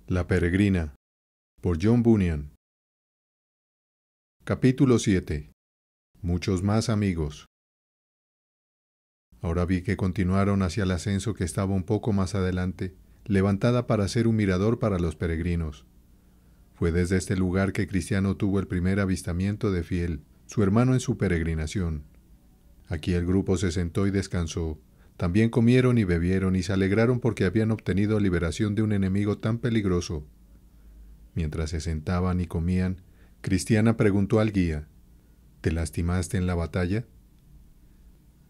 La peregrina, por John Bunyan. Capítulo 7. Muchos más amigos. Ahora vi que continuaron hacia el ascenso que estaba un poco más adelante, levantada para ser un mirador para los peregrinos. Fue desde este lugar que Cristiano tuvo el primer avistamiento de Fiel, su hermano en su peregrinación. Aquí el grupo se sentó y descansó. También comieron y bebieron y se alegraron porque habían obtenido liberación de un enemigo tan peligroso. Mientras se sentaban y comían, Cristiana preguntó al guía: ¿Te lastimaste en la batalla?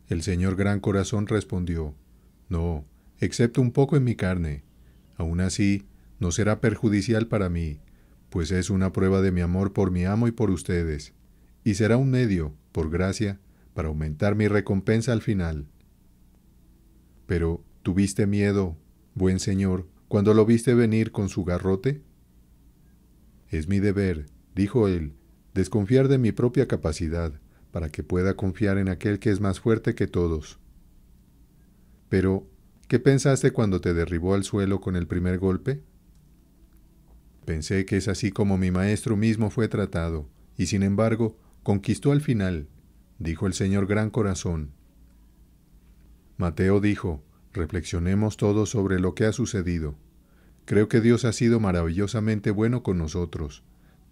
El señor Gran Corazón respondió: No, excepto un poco en mi carne. Aún así, no será perjudicial para mí, pues es una prueba de mi amor por mi amo y por ustedes, y será un medio, por gracia, para aumentar mi recompensa al final. Pero, ¿tuviste miedo, buen señor, cuando lo viste venir con su garrote? Es mi deber, dijo él, desconfiar de mi propia capacidad, para que pueda confiar en aquel que es más fuerte que todos. Pero, ¿qué pensaste cuando te derribó al suelo con el primer golpe? Pensé que es así como mi maestro mismo fue tratado, y sin embargo, conquistó al final, dijo el señor Gran Corazón. Mateo dijo: reflexionemos todos sobre lo que ha sucedido. Creo que Dios ha sido maravillosamente bueno con nosotros,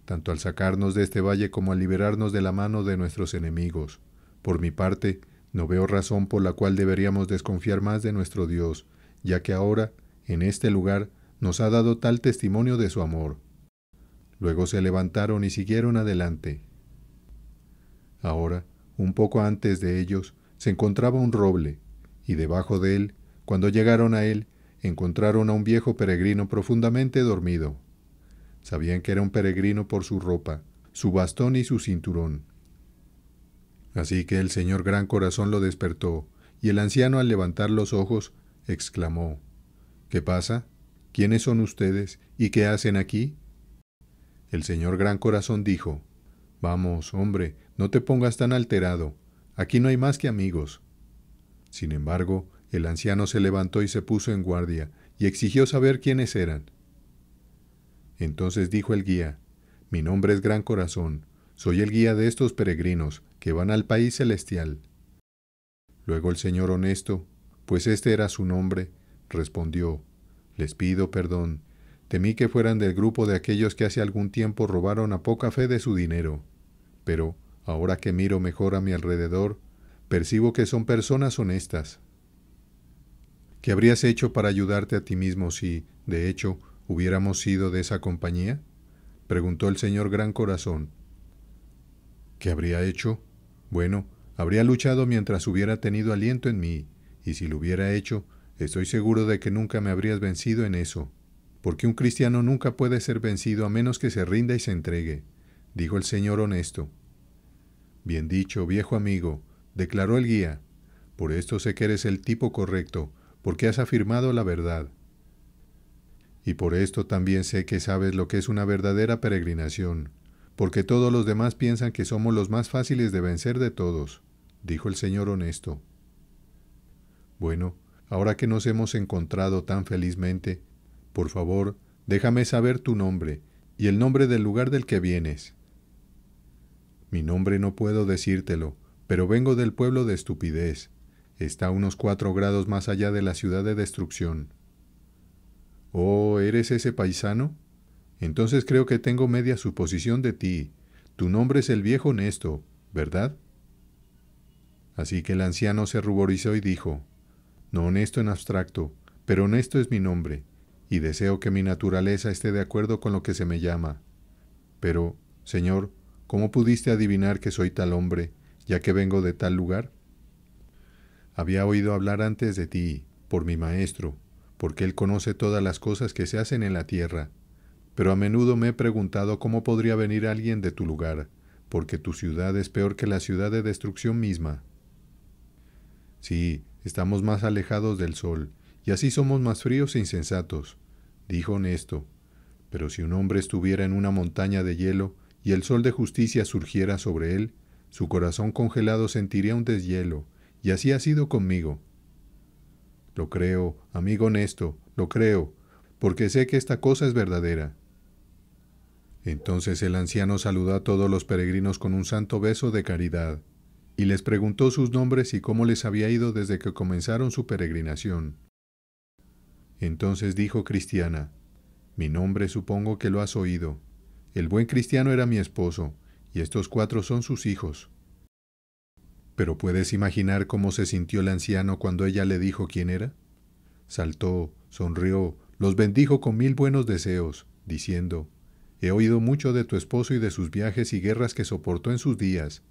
tanto al sacarnos de este valle como al liberarnos de la mano de nuestros enemigos. Por mi parte, no veo razón por la cual deberíamos desconfiar más de nuestro Dios, ya que ahora, en este lugar, nos ha dado tal testimonio de su amor. Luego se levantaron y siguieron adelante. Ahora, un poco antes de ellos, se encontraba un roble, y debajo de él, cuando llegaron a él, encontraron a un viejo peregrino profundamente dormido. Sabían que era un peregrino por su ropa, su bastón y su cinturón. Así que el señor Gran Corazón lo despertó, y el anciano, al levantar los ojos, exclamó: ¿Qué pasa? ¿Quiénes son ustedes y qué hacen aquí? El señor Gran Corazón dijo: Vamos, hombre, no te pongas tan alterado. Aquí no hay más que amigos. Sin embargo, el anciano se levantó y se puso en guardia, y exigió saber quiénes eran. Entonces dijo el guía: Mi nombre es Gran Corazón, soy el guía de estos peregrinos, que van al país celestial. Luego el señor Honesto, pues este era su nombre, respondió: Les pido perdón, temí que fueran del grupo de aquellos que hace algún tiempo robaron a poca fe de su dinero, pero, ahora que miro mejor a mi alrededor, percibo que son personas honestas. ¿Qué habrías hecho para ayudarte a ti mismo si, de hecho, hubiéramos sido de esa compañía? Preguntó el señor Gran Corazón. ¿Qué habría hecho? Bueno, habría luchado mientras hubiera tenido aliento en mí, y si lo hubiera hecho, estoy seguro de que nunca me habrías vencido en eso, porque un cristiano nunca puede ser vencido a menos que se rinda y se entregue, dijo el señor Honesto. Bien dicho, viejo amigo, declaró el guía. Por esto sé que eres el tipo correcto, porque has afirmado la verdad. Y por esto también sé que sabes lo que es una verdadera peregrinación, porque todos los demás piensan que somos los más fáciles de vencer de todos, dijo el señor Honesto. Bueno, ahora que nos hemos encontrado tan felizmente, por favor, déjame saber tu nombre y el nombre del lugar del que vienes. Mi nombre no puedo decírtelo, pero vengo del pueblo de Estupidez. Está a unos 4 grados más allá de la ciudad de Destrucción. Oh, ¿eres ese paisano? Entonces creo que tengo media suposición de ti. Tu nombre es el viejo Honesto, ¿verdad? Así que el anciano se ruborizó y dijo: No honesto en abstracto, pero honesto es mi nombre, y deseo que mi naturaleza esté de acuerdo con lo que se me llama. Pero, señor, ¿cómo pudiste adivinar que soy tal hombre, ya que vengo de tal lugar? Había oído hablar antes de ti, por mi maestro, porque él conoce todas las cosas que se hacen en la tierra, pero a menudo me he preguntado cómo podría venir alguien de tu lugar, porque tu ciudad es peor que la ciudad de Destrucción misma. Sí, estamos más alejados del sol, y así somos más fríos e insensatos, dijo Honesto. Pero si un hombre estuviera en una montaña de hielo y el sol de justicia surgiera sobre él, su corazón congelado sentiría un deshielo, y así ha sido conmigo. Lo creo, amigo Honesto, lo creo, porque sé que esta cosa es verdadera». Entonces el anciano saludó a todos los peregrinos con un santo beso de caridad, y les preguntó sus nombres y cómo les había ido desde que comenzaron su peregrinación. Entonces dijo Cristiana: «Mi nombre supongo que lo has oído. El buen Cristiano era mi esposo, y estos 4 son sus hijos». Pero ¿puedes imaginar cómo se sintió el anciano cuando ella le dijo quién era? Saltó, sonrió, los bendijo con 1000 buenos deseos, diciendo: «He oído mucho de tu esposo y de sus viajes y guerras que soportó en sus días.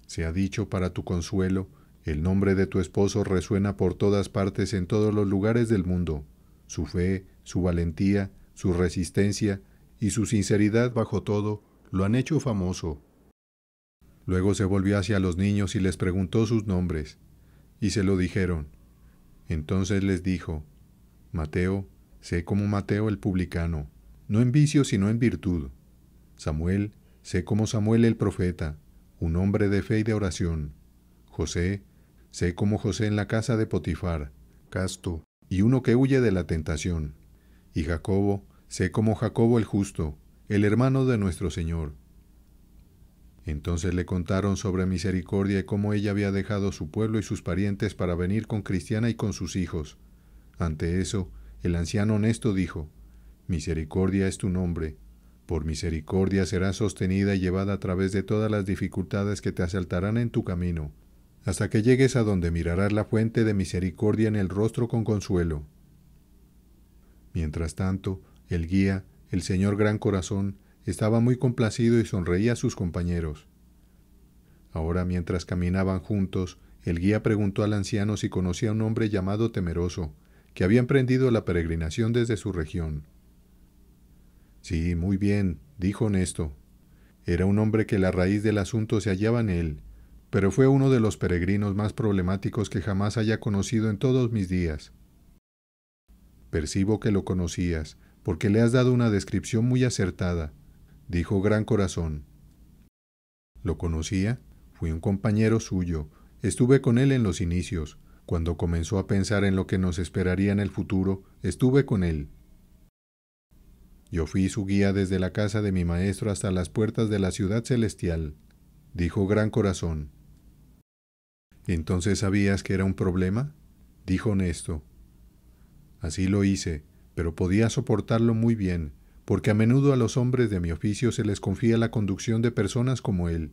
Se ha dicho para tu consuelo, el nombre de tu esposo resuena por todas partes en todos los lugares del mundo. Su fe, su valentía, su resistencia y su sinceridad bajo todo lo han hecho famoso». Luego se volvió hacia los niños y les preguntó sus nombres, y se lo dijeron. Entonces les dijo: «Mateo, sé como Mateo el publicano, no en vicio sino en virtud. Samuel, sé como Samuel el profeta, un hombre de fe y de oración. José, sé como José en la casa de Potifar, casto, y uno que huye de la tentación. Y Jacobo, sé como Jacobo el justo, el hermano de nuestro Señor». Entonces le contaron sobre Misericordia y cómo ella había dejado su pueblo y sus parientes para venir con Cristiana y con sus hijos. Ante eso, el anciano honesto dijo: «Misericordia es tu nombre. Por misericordia serás sostenida y llevada a través de todas las dificultades que te asaltarán en tu camino, hasta que llegues a donde mirarás la fuente de misericordia en el rostro con consuelo». Mientras tanto, el guía, el señor Gran Corazón, estaba muy complacido y sonreía a sus compañeros. Ahora, mientras caminaban juntos, el guía preguntó al anciano si conocía a un hombre llamado Temeroso, que había emprendido la peregrinación desde su región. «Sí, muy bien», dijo honesto. «Era un hombre que la raíz del asunto se hallaba en él, pero fue uno de los peregrinos más problemáticos que jamás haya conocido en todos mis días». «Percibo que lo conocías, porque le has dado una descripción muy acertada», dijo Gran Corazón. «¿Lo conocía? Fui un compañero suyo. Estuve con él en los inicios. Cuando comenzó a pensar en lo que nos esperaría en el futuro, estuve con él. Yo fui su guía desde la casa de mi maestro hasta las puertas de la ciudad celestial», dijo Gran Corazón. «¿Entonces sabías que era un problema?», dijo Honesto. «Así lo hice, pero podía soportarlo muy bien, porque a menudo a los hombres de mi oficio se les confía la conducción de personas como él».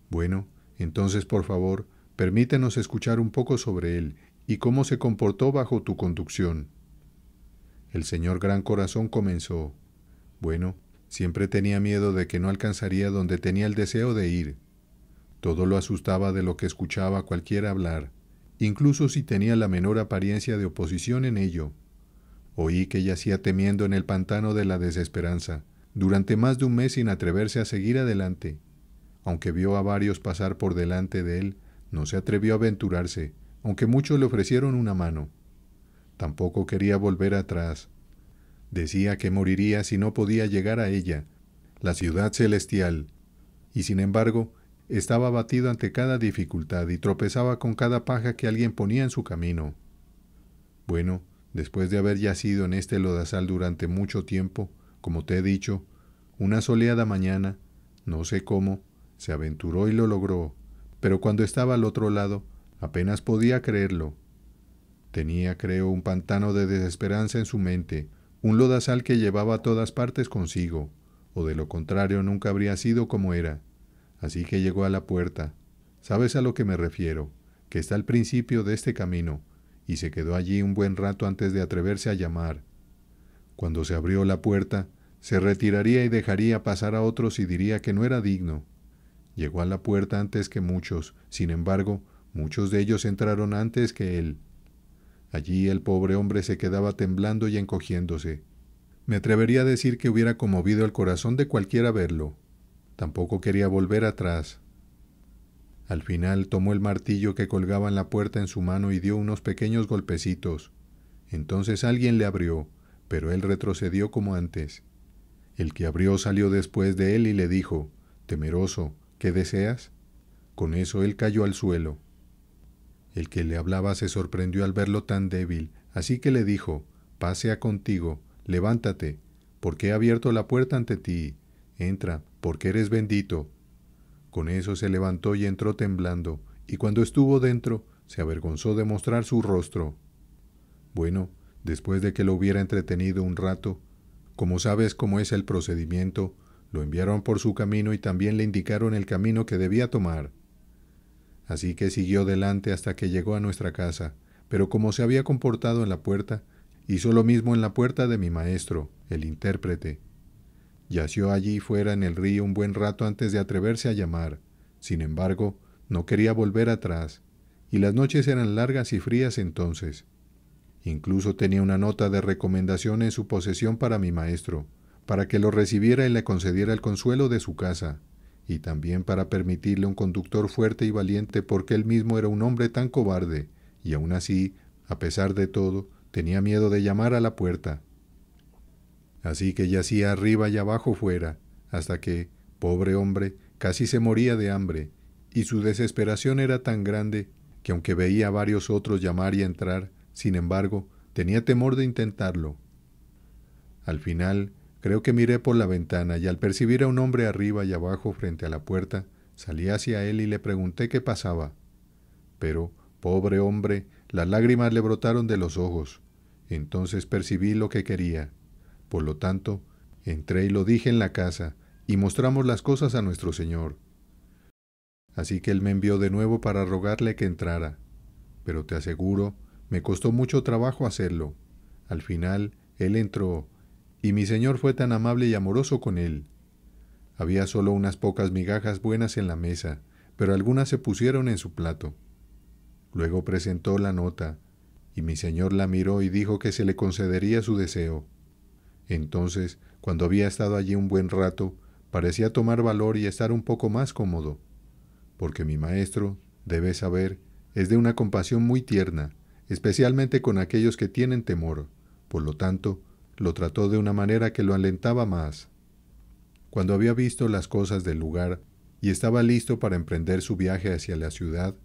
«Bueno, entonces por favor, permítenos escuchar un poco sobre él y cómo se comportó bajo tu conducción». El señor Gran Corazón comenzó: «Bueno, siempre tenía miedo de que no alcanzaría donde tenía el deseo de ir. Todo lo asustaba de lo que escuchaba a cualquiera hablar, incluso si tenía la menor apariencia de oposición en ello. Oí que yacía temiendo en el pantano de la desesperanza, durante más de un mes sin atreverse a seguir adelante. Aunque vio a varios pasar por delante de él, no se atrevió a aventurarse, aunque muchos le ofrecieron una mano. Tampoco quería volver atrás. Decía que moriría si no podía llegar a ella, la ciudad celestial, y sin embargo, estaba abatido ante cada dificultad y tropezaba con cada paja que alguien ponía en su camino. Bueno, después de haber yacido en este lodazal durante mucho tiempo, como te he dicho, una soleada mañana, no sé cómo, se aventuró y lo logró, pero cuando estaba al otro lado, apenas podía creerlo. Tenía, creo, un pantano de desesperanza en su mente, un lodazal que llevaba a todas partes consigo, o de lo contrario nunca habría sido como era. Así que llegó a la puerta. ¿Sabes a lo que me refiero? Que está al principio de este camino, y se quedó allí un buen rato antes de atreverse a llamar. Cuando se abrió la puerta, se retiraría y dejaría pasar a otros y diría que no era digno. Llegó a la puerta antes que muchos, sin embargo, muchos de ellos entraron antes que él. Allí el pobre hombre se quedaba temblando y encogiéndose. Me atrevería a decir que hubiera conmovido el corazón de cualquiera verlo. Tampoco quería volver atrás. Al final tomó el martillo que colgaba en la puerta en su mano y dio unos pequeños golpecitos. Entonces alguien le abrió, pero él retrocedió como antes. El que abrió salió después de él y le dijo: «Temeroso, ¿qué deseas?». Con eso él cayó al suelo. El que le hablaba se sorprendió al verlo tan débil, así que le dijo: paz sea contigo, levántate, porque he abierto la puerta ante ti, entra, porque eres bendito. Con eso se levantó y entró temblando, y cuando estuvo dentro, se avergonzó de mostrar su rostro. Bueno, después de que lo hubiera entretenido un rato, como sabes cómo es el procedimiento, lo enviaron por su camino y también le indicaron el camino que debía tomar. Así que siguió delante hasta que llegó a nuestra casa, pero como se había comportado en la puerta, hizo lo mismo en la puerta de mi maestro, el intérprete. Yació allí fuera en el río un buen rato antes de atreverse a llamar. Sin embargo, no quería volver atrás, y las noches eran largas y frías entonces. Incluso tenía una nota de recomendación en su posesión para mi maestro, para que lo recibiera y le concediera el consuelo de su casa, y también para permitirle un conductor fuerte y valiente porque él mismo era un hombre tan cobarde, y aún así, a pesar de todo, tenía miedo de llamar a la puerta. Así que yacía arriba y abajo fuera, hasta que, pobre hombre, casi se moría de hambre, y su desesperación era tan grande que aunque veía a varios otros llamar y entrar, sin embargo, tenía temor de intentarlo. Al final, creo que miré por la ventana y al percibir a un hombre arriba y abajo frente a la puerta, salí hacia él y le pregunté qué pasaba. Pero, pobre hombre, las lágrimas le brotaron de los ojos. Entonces percibí lo que quería. Por lo tanto, entré y lo dije en la casa, y mostramos las cosas a nuestro Señor. Así que él me envió de nuevo para rogarle que entrara. Pero te aseguro, me costó mucho trabajo hacerlo. Al final, él entró, y mi Señor fue tan amable y amoroso con él. Había solo unas pocas migajas buenas en la mesa, pero algunas se pusieron en su plato. Luego presentó la nota, y mi Señor la miró y dijo que se le concedería su deseo. Entonces, cuando había estado allí un buen rato, parecía tomar valor y estar un poco más cómodo, porque mi maestro, debes saber, es de una compasión muy tierna, especialmente con aquellos que tienen temor. Por lo tanto, lo trató de una manera que lo alentaba más. Cuando había visto las cosas del lugar y estaba listo para emprender su viaje hacia la ciudad,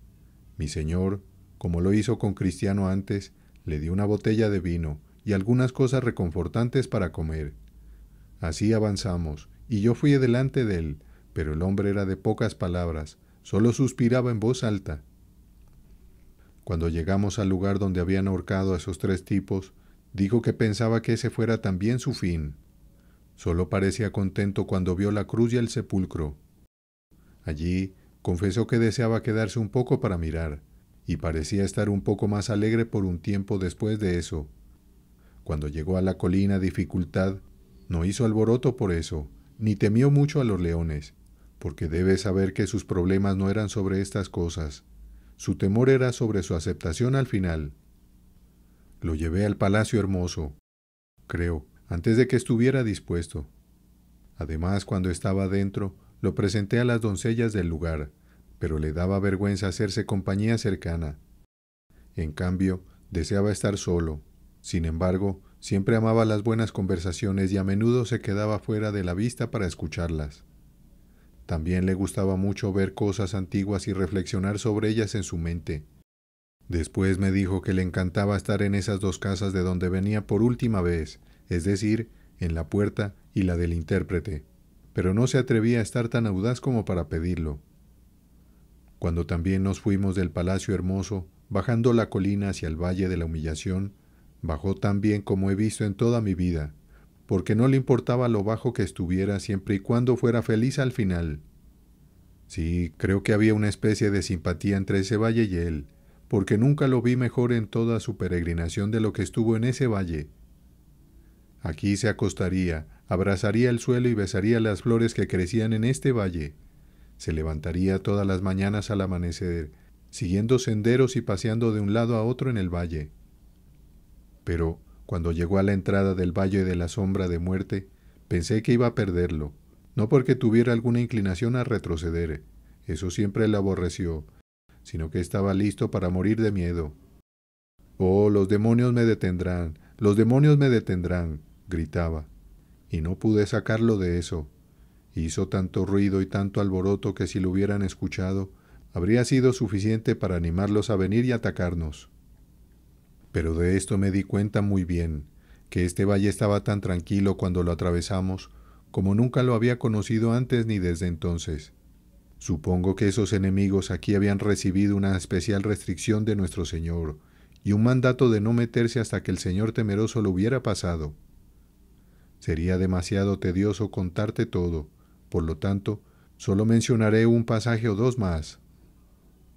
mi Señor, como lo hizo con Cristiano antes, le dio una botella de vino y algunas cosas reconfortantes para comer. Así avanzamos, y yo fui delante de él, pero el hombre era de pocas palabras, solo suspiraba en voz alta. Cuando llegamos al lugar donde habían ahorcado a esos 3 tipos, dijo que pensaba que ese fuera también su fin. Solo parecía contento cuando vio la cruz y el sepulcro. Allí confesó que deseaba quedarse un poco para mirar, y parecía estar un poco más alegre por un tiempo después de eso. Cuando llegó a la colina Dificultad, no hizo alboroto por eso, ni temió mucho a los leones, porque debe saber que sus problemas no eran sobre estas cosas. Su temor era sobre su aceptación al final. Lo llevé al Palacio Hermoso, creo, antes de que estuviera dispuesto. Además, cuando estaba dentro, lo presenté a las doncellas del lugar, pero le daba vergüenza hacerse compañía cercana. En cambio, deseaba estar solo. Sin embargo, siempre amaba las buenas conversaciones y a menudo se quedaba fuera de la vista para escucharlas. También le gustaba mucho ver cosas antiguas y reflexionar sobre ellas en su mente. Después me dijo que le encantaba estar en esas 2 casas de donde venía por última vez, es decir, en la puerta y la del intérprete, pero no se atrevía a estar tan audaz como para pedirlo. Cuando también nos fuimos del Palacio Hermoso, bajando la colina hacia el Valle de la Humillación, bajó tan bien como he visto en toda mi vida, porque no le importaba lo bajo que estuviera siempre y cuando fuera feliz al final. Sí, creo que había una especie de simpatía entre ese valle y él, porque nunca lo vi mejor en toda su peregrinación de lo que estuvo en ese valle. Aquí se acostaría, abrazaría el suelo y besaría las flores que crecían en este valle. Se levantaría todas las mañanas al amanecer, siguiendo senderos y paseando de un lado a otro en el valle. Pero, cuando llegó a la entrada del Valle de la Sombra de Muerte, pensé que iba a perderlo, no porque tuviera alguna inclinación a retroceder, eso siempre le aborreció, sino que estaba listo para morir de miedo. «Oh, los demonios me detendrán, los demonios me detendrán», gritaba, y no pude sacarlo de eso. Hizo tanto ruido y tanto alboroto que si lo hubieran escuchado, habría sido suficiente para animarlos a venir y atacarnos. Pero de esto me di cuenta muy bien. que este valle estaba tan tranquilo cuando lo atravesamos, como nunca lo había conocido antes ni desde entonces. Supongo que esos enemigos aquí habían recibido una especial restricción de nuestro Señor, y un mandato de no meterse hasta que el Señor temeroso lo hubiera pasado. Sería demasiado tedioso contarte todo, por lo tanto, solo mencionaré un pasaje o dos más.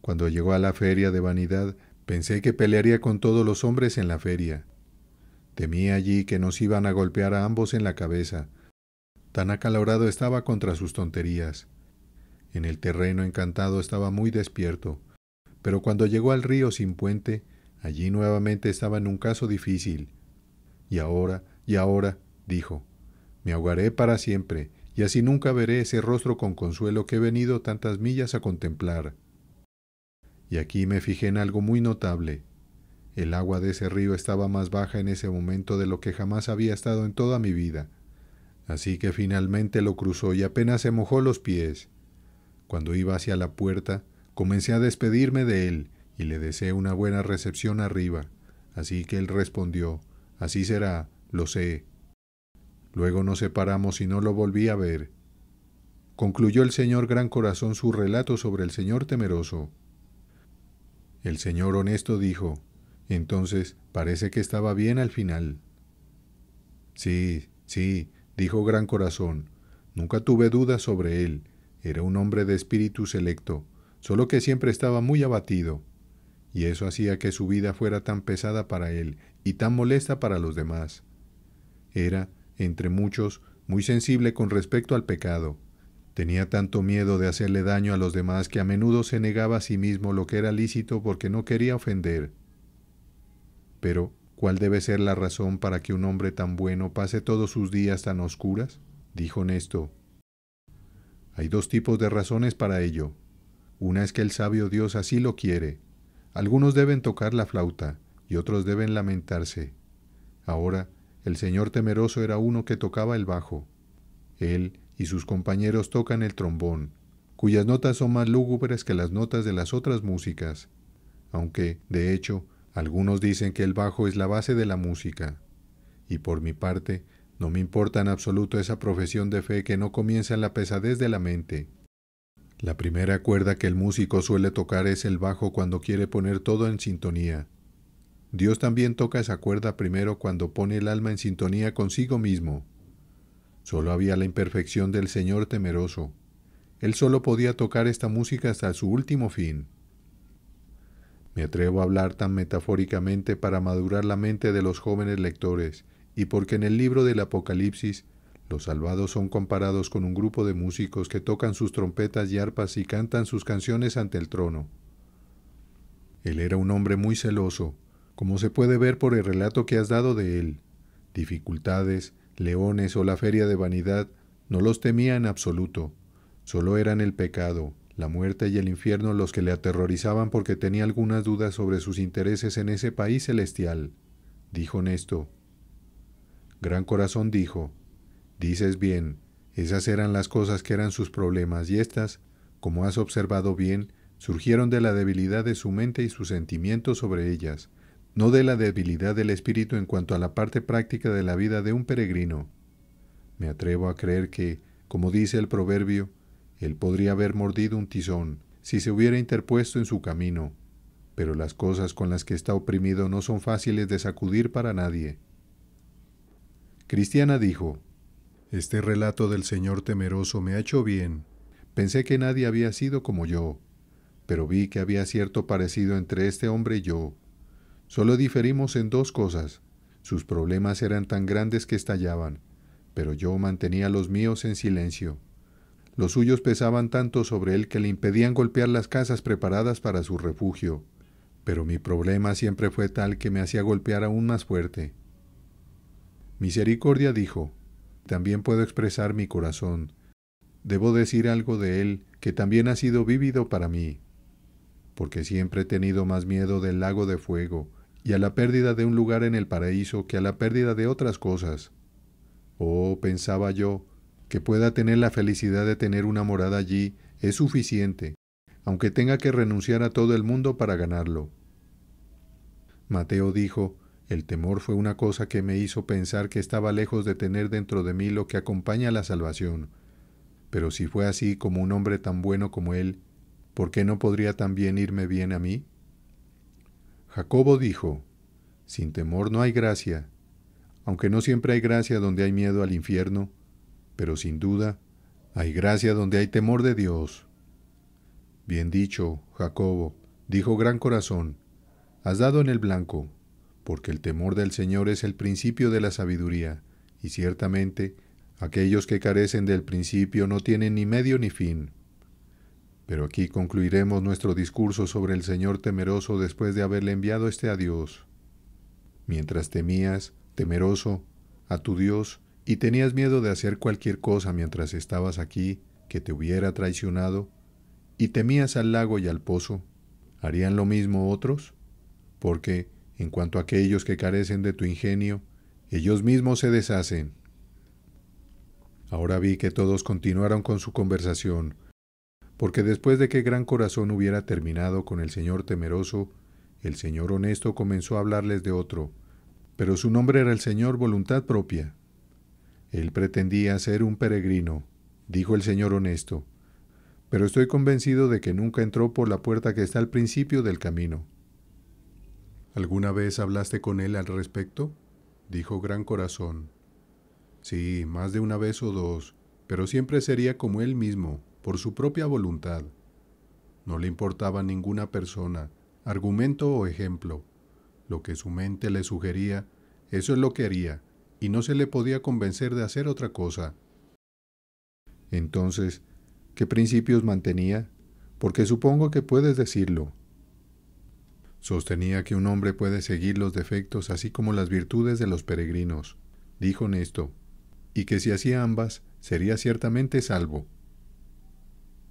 Cuando llegó a la feria de Vanidad, pensé que pelearía con todos los hombres en la feria. Temí allí que nos iban a golpear a ambos en la cabeza. Tan acalorado estaba contra sus tonterías. En el terreno encantado estaba muy despierto, pero cuando llegó al río sin puente, allí nuevamente estaba en un caso difícil. Y ahora, dijo, me ahogaré para siempre, y así nunca veré ese rostro con consuelo que he venido tantas millas a contemplar. Y aquí me fijé en algo muy notable. El agua de ese río estaba más baja en ese momento de lo que jamás había estado en toda mi vida. Así que finalmente lo cruzó y apenas se mojó los pies. Cuando iba hacia la puerta, comencé a despedirme de él y le deseé una buena recepción arriba. Así que él respondió, así será, lo sé. Luego nos separamos y no lo volví a ver. Concluyó el señor Gran Corazón su relato sobre el señor temeroso. El señor honesto dijo, entonces parece que estaba bien al final. Sí, dijo Gran Corazón, nunca tuve dudas sobre él, era un hombre de espíritu selecto, solo que siempre estaba muy abatido, y eso hacía que su vida fuera tan pesada para él y tan molesta para los demás. Era, entre muchos, muy sensible con respecto al pecado. Tenía tanto miedo de hacerle daño a los demás que a menudo se negaba a sí mismo lo que era lícito porque no quería ofender. Pero, ¿cuál debe ser la razón para que un hombre tan bueno pase todos sus días tan oscuras? Dijo Nesto. Hay dos tipos de razones para ello. Una es que el sabio Dios así lo quiere. Algunos deben tocar la flauta y otros deben lamentarse. Ahora, el señor temeroso era uno que tocaba el bajo. Él y sus compañeros tocan el trombón, cuyas notas son más lúgubres que las notas de las otras músicas, aunque, de hecho, algunos dicen que el bajo es la base de la música. Y por mi parte, no me importa en absoluto esa profesión de fe que no comienza en la pesadez de la mente. La primera cuerda que el músico suele tocar es el bajo cuando quiere poner todo en sintonía. Dios también toca esa cuerda primero cuando pone el alma en sintonía consigo mismo. Solo había la imperfección del Señor temeroso. Él solo podía tocar esta música hasta su último fin. Me atrevo a hablar tan metafóricamente para madurar la mente de los jóvenes lectores, y porque en el libro del Apocalipsis, los salvados son comparados con un grupo de músicos que tocan sus trompetas y arpas y cantan sus canciones ante el trono. Él era un hombre muy celoso, como se puede ver por el relato que has dado de él. Dificultades, leones o la feria de vanidad no los temía en absoluto. Solo eran el pecado, la muerte y el infierno los que le aterrorizaban porque tenía algunas dudas sobre sus intereses en ese país celestial. Dijo Nesto. Gran Corazón dijo, dices bien, esas eran las cosas que eran sus problemas y éstas, como has observado bien, surgieron de la debilidad de su mente y sus sentimientos sobre ellas, no de la debilidad del espíritu en cuanto a la parte práctica de la vida de un peregrino. Me atrevo a creer que, como dice el proverbio, él podría haber mordido un tizón si se hubiera interpuesto en su camino, pero las cosas con las que está oprimido no son fáciles de sacudir para nadie. Cristiana dijo, este relato del Señor temeroso me ha hecho bien. Pensé que nadie había sido como yo, pero vi que había cierto parecido entre este hombre y yo. Solo diferimos en dos cosas. Sus problemas eran tan grandes que estallaban, pero yo mantenía los míos en silencio. Los suyos pesaban tanto sobre él que le impedían golpear las casas preparadas para su refugio, pero mi problema siempre fue tal que me hacía golpear aún más fuerte. Misericordia dijo, también puedo expresar mi corazón. Debo decir algo de él que también ha sido vívido para mí, porque siempre he tenido más miedo del lago de fuego y a la pérdida de un lugar en el paraíso que a la pérdida de otras cosas. Oh, pensaba yo, que pueda tener la felicidad de tener una morada allí es suficiente, aunque tenga que renunciar a todo el mundo para ganarlo. Mateo dijo, El temor fue una cosa que me hizo pensar que estaba lejos de tener dentro de mí lo que acompaña a la salvación. Pero si fue así como un hombre tan bueno como él, ¿por qué no podría también irme bien a mí? Jacobo dijo, sin temor no hay gracia, aunque no siempre hay gracia donde hay miedo al infierno, pero sin duda hay gracia donde hay temor de Dios. Bien dicho, Jacobo, dijo Gran Corazón, has dado en el blanco, porque el temor del Señor es el principio de la sabiduría, y ciertamente aquellos que carecen del principio no tienen ni medio ni fin. Pero aquí concluiremos nuestro discurso sobre el Señor temeroso después de haberle enviado este adiós. Mientras temías, temeroso, a tu Dios, y tenías miedo de hacer cualquier cosa mientras estabas aquí, que te hubiera traicionado, y temías al lago y al pozo, ¿harían lo mismo otros? Porque, en cuanto a aquellos que carecen de tu ingenio, ellos mismos se deshacen. Ahora vi que todos continuaron con su conversación, porque después de que Gran Corazón hubiera terminado con el Señor temeroso, el Señor honesto comenzó a hablarles de otro, pero su nombre era el Señor Voluntad Propia. Él pretendía ser un peregrino, dijo el Señor honesto, pero estoy convencido de que nunca entró por la puerta que está al principio del camino. ¿Alguna vez hablaste con él al respecto? Dijo Gran Corazón. Sí, más de una vez o dos, pero siempre sería como él mismo, por su propia voluntad. No le importaba ninguna persona, argumento o ejemplo. Lo que su mente le sugería, eso es lo que haría, y no se le podía convencer de hacer otra cosa. Entonces, ¿qué principios mantenía? Porque supongo que puedes decirlo. Sostenía que un hombre puede seguir los defectos así como las virtudes de los peregrinos, dijo Nesto, y que si hacía ambas, sería ciertamente salvo.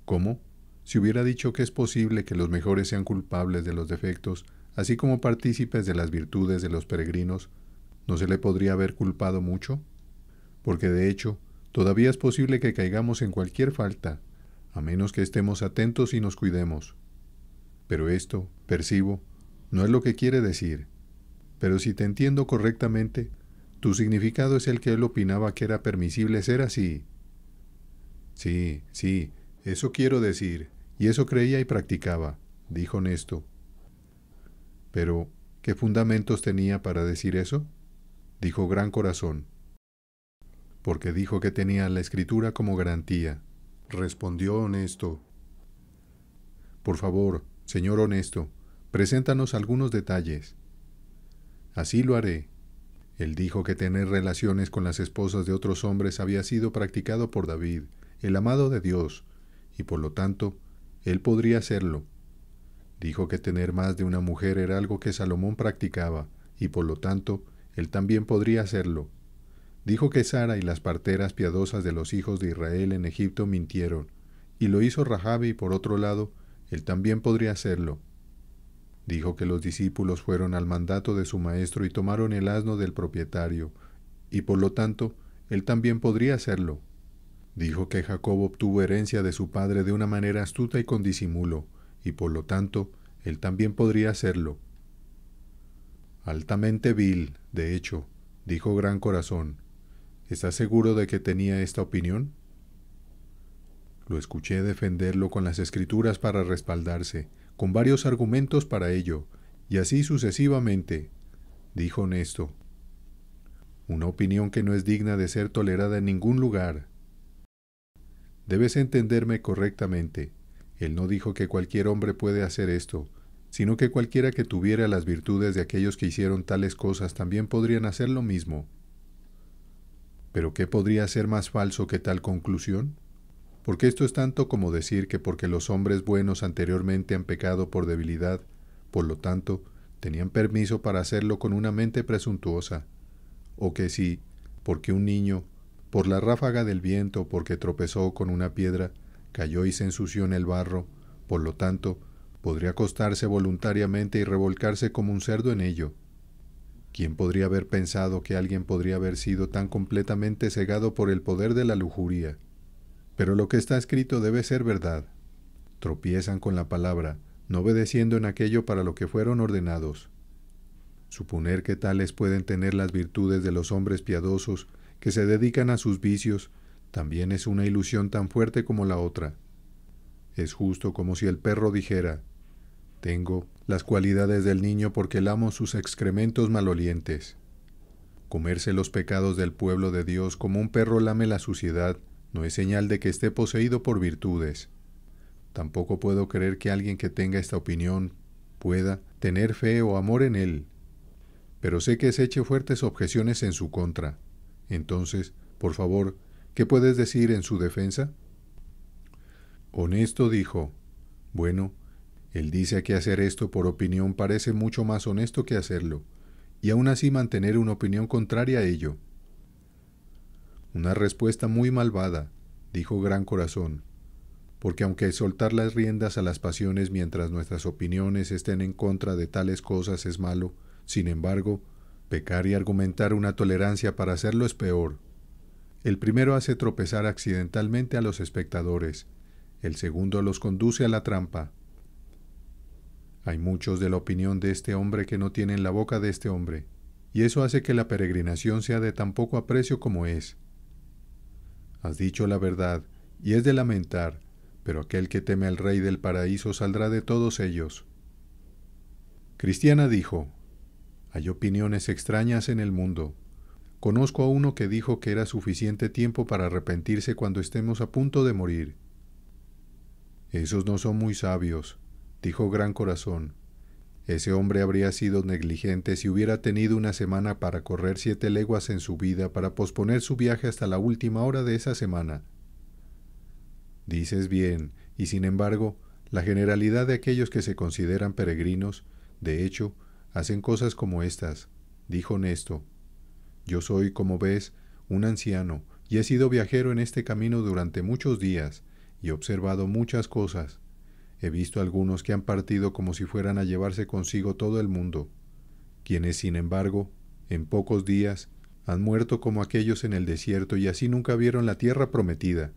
¿Cómo? Si hubiera dicho que es posible que los mejores sean culpables de los defectos, así como partícipes de las virtudes de los peregrinos, ¿no se le podría haber culpado mucho? Porque de hecho, todavía es posible que caigamos en cualquier falta, a menos que estemos atentos y nos cuidemos. Pero esto, percibo, no es lo que quiere decir. Pero si te entiendo correctamente, tu significado es el que él opinaba que era permisible ser así. Sí, eso quiero decir, y eso creía y practicaba, dijo Nesto. Pero, ¿qué fundamentos tenía para decir eso? Dijo Gran Corazón. Porque dijo que tenía la Escritura como garantía, respondió Honesto. Por favor, señor Honesto, preséntanos algunos detalles. Así lo haré. Él dijo que tener relaciones con las esposas de otros hombres había sido practicado por David, el amado de Dios, y por lo tanto, él podría hacerlo. Dijo que tener más de una mujer era algo que Salomón practicaba, y por lo tanto, él también podría hacerlo. Dijo que Sara y las parteras piadosas de los hijos de Israel en Egipto mintieron, y lo hizo Rahabe y por otro lado, él también podría hacerlo. Dijo que los discípulos fueron al mandato de su maestro y tomaron el asno del propietario, y por lo tanto, él también podría hacerlo. Dijo que Jacob obtuvo herencia de su padre de una manera astuta y con disimulo, y por lo tanto, él también podría hacerlo. Altamente vil, de hecho, dijo Gran Corazón. ¿Estás seguro de que tenía esta opinión? Lo escuché defenderlo con las escrituras para respaldarse, con varios argumentos para ello, y así sucesivamente, dijo Nesto. Una opinión que no es digna de ser tolerada en ningún lugar. Debes entenderme correctamente. Él no dijo que cualquier hombre puede hacer esto, sino que cualquiera que tuviera las virtudes de aquellos que hicieron tales cosas también podrían hacer lo mismo. ¿Pero qué podría ser más falso que tal conclusión? Porque esto es tanto como decir que porque los hombres buenos anteriormente han pecado por debilidad, por lo tanto, tenían permiso para hacerlo con una mente presuntuosa, o que si, porque un niño, por la ráfaga del viento, porque tropezó con una piedra, cayó y se ensució en el barro, por lo tanto, podría acostarse voluntariamente y revolcarse como un cerdo en ello. ¿Quién podría haber pensado que alguien podría haber sido tan completamente cegado por el poder de la lujuria? Pero lo que está escrito debe ser verdad. Tropiezan con la palabra, no obedeciendo en aquello para lo que fueron ordenados. Suponer que tales pueden tener las virtudes de los hombres piadosos que se dedican a sus vicios también es una ilusión tan fuerte como la otra. Es justo como si el perro dijera: tengo las cualidades del niño porque lamo sus excrementos malolientes. Comerse los pecados del pueblo de Dios como un perro lame la suciedad no es señal de que esté poseído por virtudes. Tampoco puedo creer que alguien que tenga esta opinión pueda tener fe o amor en él. Pero sé que se eche fuertes objeciones en su contra. Entonces, por favor, ¿qué puedes decir en su defensa? Honesto dijo: bueno, él dice que hacer esto por opinión parece mucho más honesto que hacerlo, y aún así mantener una opinión contraria a ello. Una respuesta muy malvada, dijo Gran Corazón, porque aunque soltar las riendas a las pasiones mientras nuestras opiniones estén en contra de tales cosas es malo, sin embargo, pecar y argumentar una tolerancia para hacerlo es peor. El primero hace tropezar accidentalmente a los espectadores, el segundo los conduce a la trampa. Hay muchos de la opinión de este hombre que no tienen la boca de este hombre, y eso hace que la peregrinación sea de tan poco aprecio como es. Has dicho la verdad, y es de lamentar, pero aquel que teme al Rey del Paraíso saldrá de todos ellos. Cristiana dijo: hay opiniones extrañas en el mundo. Conozco a uno que dijo que era suficiente tiempo para arrepentirse cuando estemos a punto de morir. Esos no son muy sabios, dijo Gran Corazón. Ese hombre habría sido negligente si hubiera tenido una semana para correr 7 leguas en su vida para posponer su viaje hasta la última hora de esa semana. Dices bien, y sin embargo, la generalidad de aquellos que se consideran peregrinos, de hecho, hacen cosas como estas, dijo Nesto. Yo soy, como ves, un anciano, y he sido viajero en este camino durante muchos días, y he observado muchas cosas. He visto algunos que han partido como si fueran a llevarse consigo todo el mundo, quienes, sin embargo, en pocos días, han muerto como aquellos en el desierto y así nunca vieron la tierra prometida.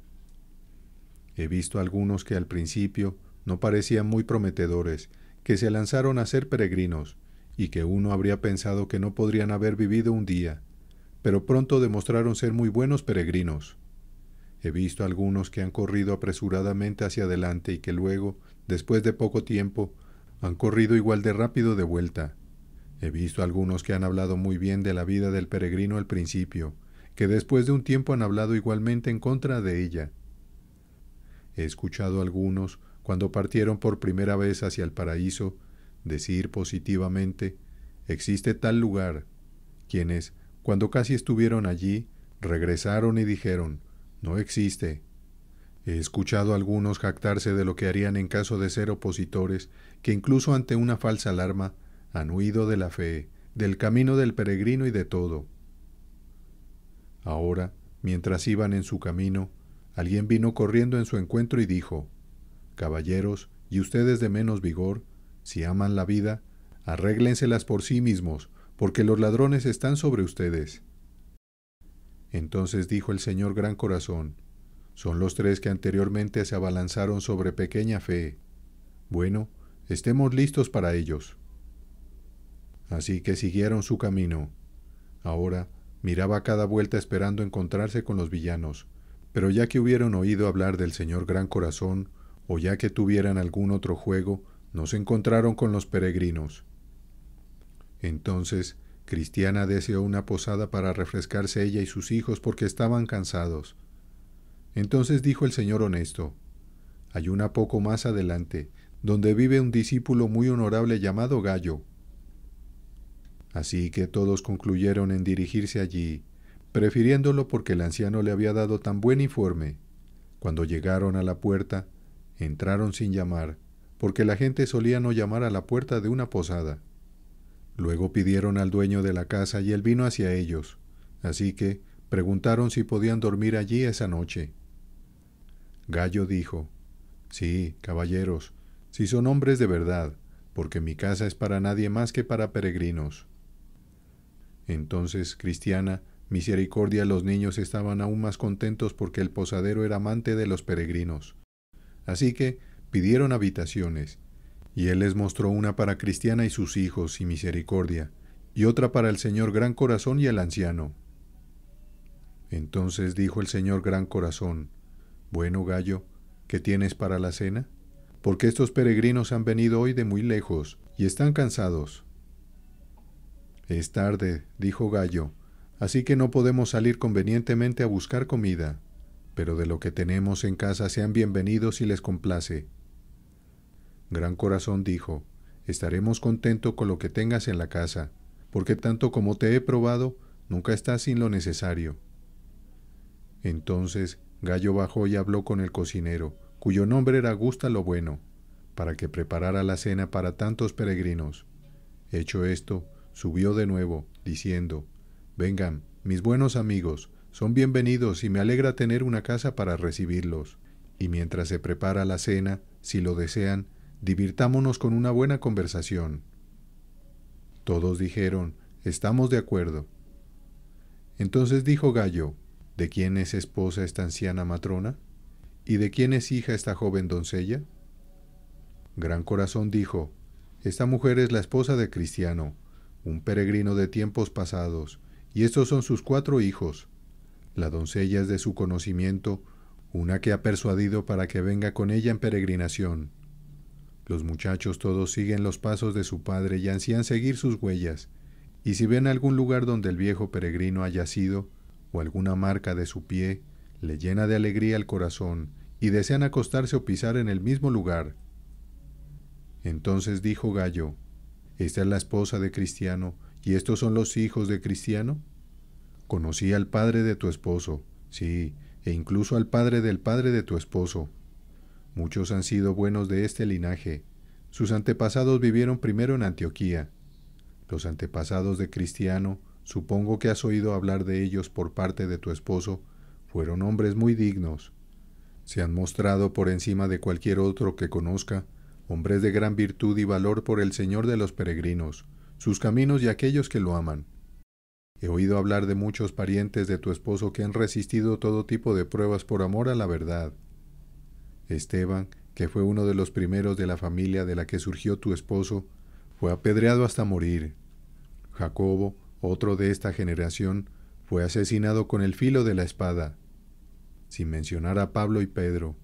He visto algunos que al principio no parecían muy prometedores, que se lanzaron a ser peregrinos, y que uno habría pensado que no podrían haber vivido un día, pero pronto demostraron ser muy buenos peregrinos. He visto algunos que han corrido apresuradamente hacia adelante y que luego, después de poco tiempo, han corrido igual de rápido de vuelta. He visto algunos que han hablado muy bien de la vida del peregrino al principio, que después de un tiempo han hablado igualmente en contra de ella. He escuchado a algunos, cuando partieron por primera vez hacia el paraíso, decir positivamente: existe tal lugar, quienes, cuando casi estuvieron allí, regresaron y dijeron: no existe. He escuchado a algunos jactarse de lo que harían en caso de ser opositores, que incluso ante una falsa alarma han huido de la fe, del camino del peregrino y de todo. Ahora, mientras iban en su camino, alguien vino corriendo en su encuentro y dijo: caballeros, y ustedes de menos vigor, si aman la vida, arréglenselas por sí mismos, porque los ladrones están sobre ustedes. Entonces dijo el señor Gran Corazón: son los 3 que anteriormente se abalanzaron sobre pequeña fe. Bueno, estemos listos para ellos. Así que siguieron su camino. Ahora miraba a cada vuelta esperando encontrarse con los villanos, pero ya que hubieron oído hablar del señor Gran Corazón, o ya que tuvieran algún otro juego, no se encontraron con los peregrinos. Entonces Cristiana deseó una posada para refrescarse ella y sus hijos porque estaban cansados. Entonces dijo el señor Honesto: hay una poco más adelante, donde vive un discípulo muy honorable llamado Gallo. Así que todos concluyeron en dirigirse allí, prefiriéndolo porque el anciano le había dado tan buen informe. Cuando llegaron a la puerta, entraron sin llamar, porque la gente solía no llamar a la puerta de una posada. Luego pidieron al dueño de la casa y él vino hacia ellos, así que preguntaron si podían dormir allí esa noche. Gallo dijo: sí, caballeros, si son hombres de verdad, porque mi casa es para nadie más que para peregrinos. Entonces Cristiana, Misericordia y los niños estaban aún más contentos porque el posadero era amante de los peregrinos. Así que pidieron habitaciones, y él les mostró una para Cristiana y sus hijos y Misericordia, y otra para el señor Gran Corazón y el anciano. Entonces dijo el señor Gran Corazón: Bueno, Gallo, ¿qué tienes para la cena? Porque estos peregrinos han venido hoy de muy lejos y están cansados. Es tarde, dijo Gallo, así que no podemos salir convenientemente a buscar comida, pero de lo que tenemos en casa sean bienvenidos si les complace. Gran Corazón dijo: Estaremos contentos con lo que tengas en la casa, porque tanto como te he probado, nunca estás sin lo necesario. Entonces Gallo bajó y habló con el cocinero, cuyo nombre era Gusta lo Bueno, para que preparara la cena para tantos peregrinos. Hecho esto, subió de nuevo, diciendo: Vengan, mis buenos amigos, son bienvenidos y me alegra tener una casa para recibirlos. Y mientras se prepara la cena, si lo desean, divirtámonos con una buena conversación. Todos dijeron: Estamos de acuerdo. Entonces dijo Gallo: ¿De quién es esposa esta anciana matrona? ¿Y de quién es hija esta joven doncella? Gran Corazón dijo: Esta mujer es la esposa de Cristiano, un peregrino de tiempos pasados, y estos son sus 4 hijos. La doncella es de su conocimiento, una que ha persuadido para que venga con ella en peregrinación. Los muchachos todos siguen los pasos de su padre y ansían seguir sus huellas, y si ven algún lugar donde el viejo peregrino haya sido, o alguna marca de su pie, le llena de alegría el corazón, y desean acostarse o pisar en el mismo lugar. Entonces dijo Gallo: Esta es la esposa de Cristiano, y estos son los hijos de Cristiano. Conocí al padre de tu esposo, sí, e incluso al padre de tu esposo. Muchos han sido buenos de este linaje. Sus antepasados vivieron primero en Antioquía. Los antepasados de Cristiano, supongo que has oído hablar de ellos por parte de tu esposo, fueron hombres muy dignos. Se han mostrado por encima de cualquier otro que conozca, hombres de gran virtud y valor por el Señor de los peregrinos, sus caminos y aquellos que lo aman. He oído hablar de muchos parientes de tu esposo que han resistido todo tipo de pruebas por amor a la verdad. Esteban, que fue uno de los primeros de la familia de la que surgió tu esposo, fue apedreado hasta morir. Jacobo, otro de esta generación, fue asesinado con el filo de la espada. Sin mencionar a Pablo y Pedro,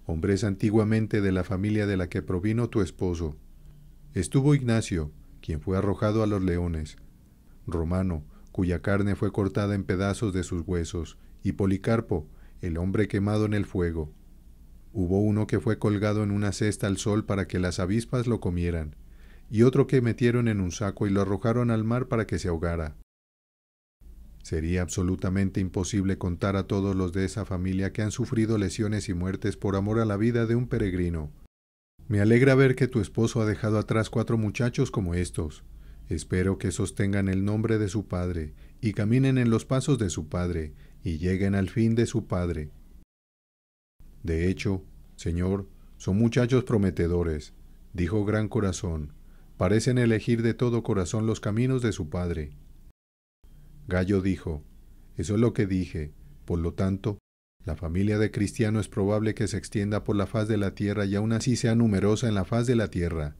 hombres antiguamente de la familia de la que provino tu esposo. Estuvo Ignacio, quien fue arrojado a los leones, Romano, cuya carne fue cortada en pedazos de sus huesos, y Policarpo, el hombre quemado en el fuego. Hubo uno que fue colgado en una cesta al sol para que las avispas lo comieran, y otro que metieron en un saco y lo arrojaron al mar para que se ahogara. Sería absolutamente imposible contar a todos los de esa familia que han sufrido lesiones y muertes por amor a la vida de un peregrino. Me alegra ver que tu esposo ha dejado atrás 4 muchachos como estos. Espero que sostengan el nombre de su padre, y caminen en los pasos de su padre, y lleguen al fin de su padre. De hecho, Señor, son muchachos prometedores, dijo Gran Corazón. Parecen elegir de todo corazón los caminos de su padre. Gallo dijo: Eso es lo que dije. Por lo tanto, la familia de Cristiano es probable que se extienda por la faz de la tierra y aún así sea numerosa en la faz de la tierra.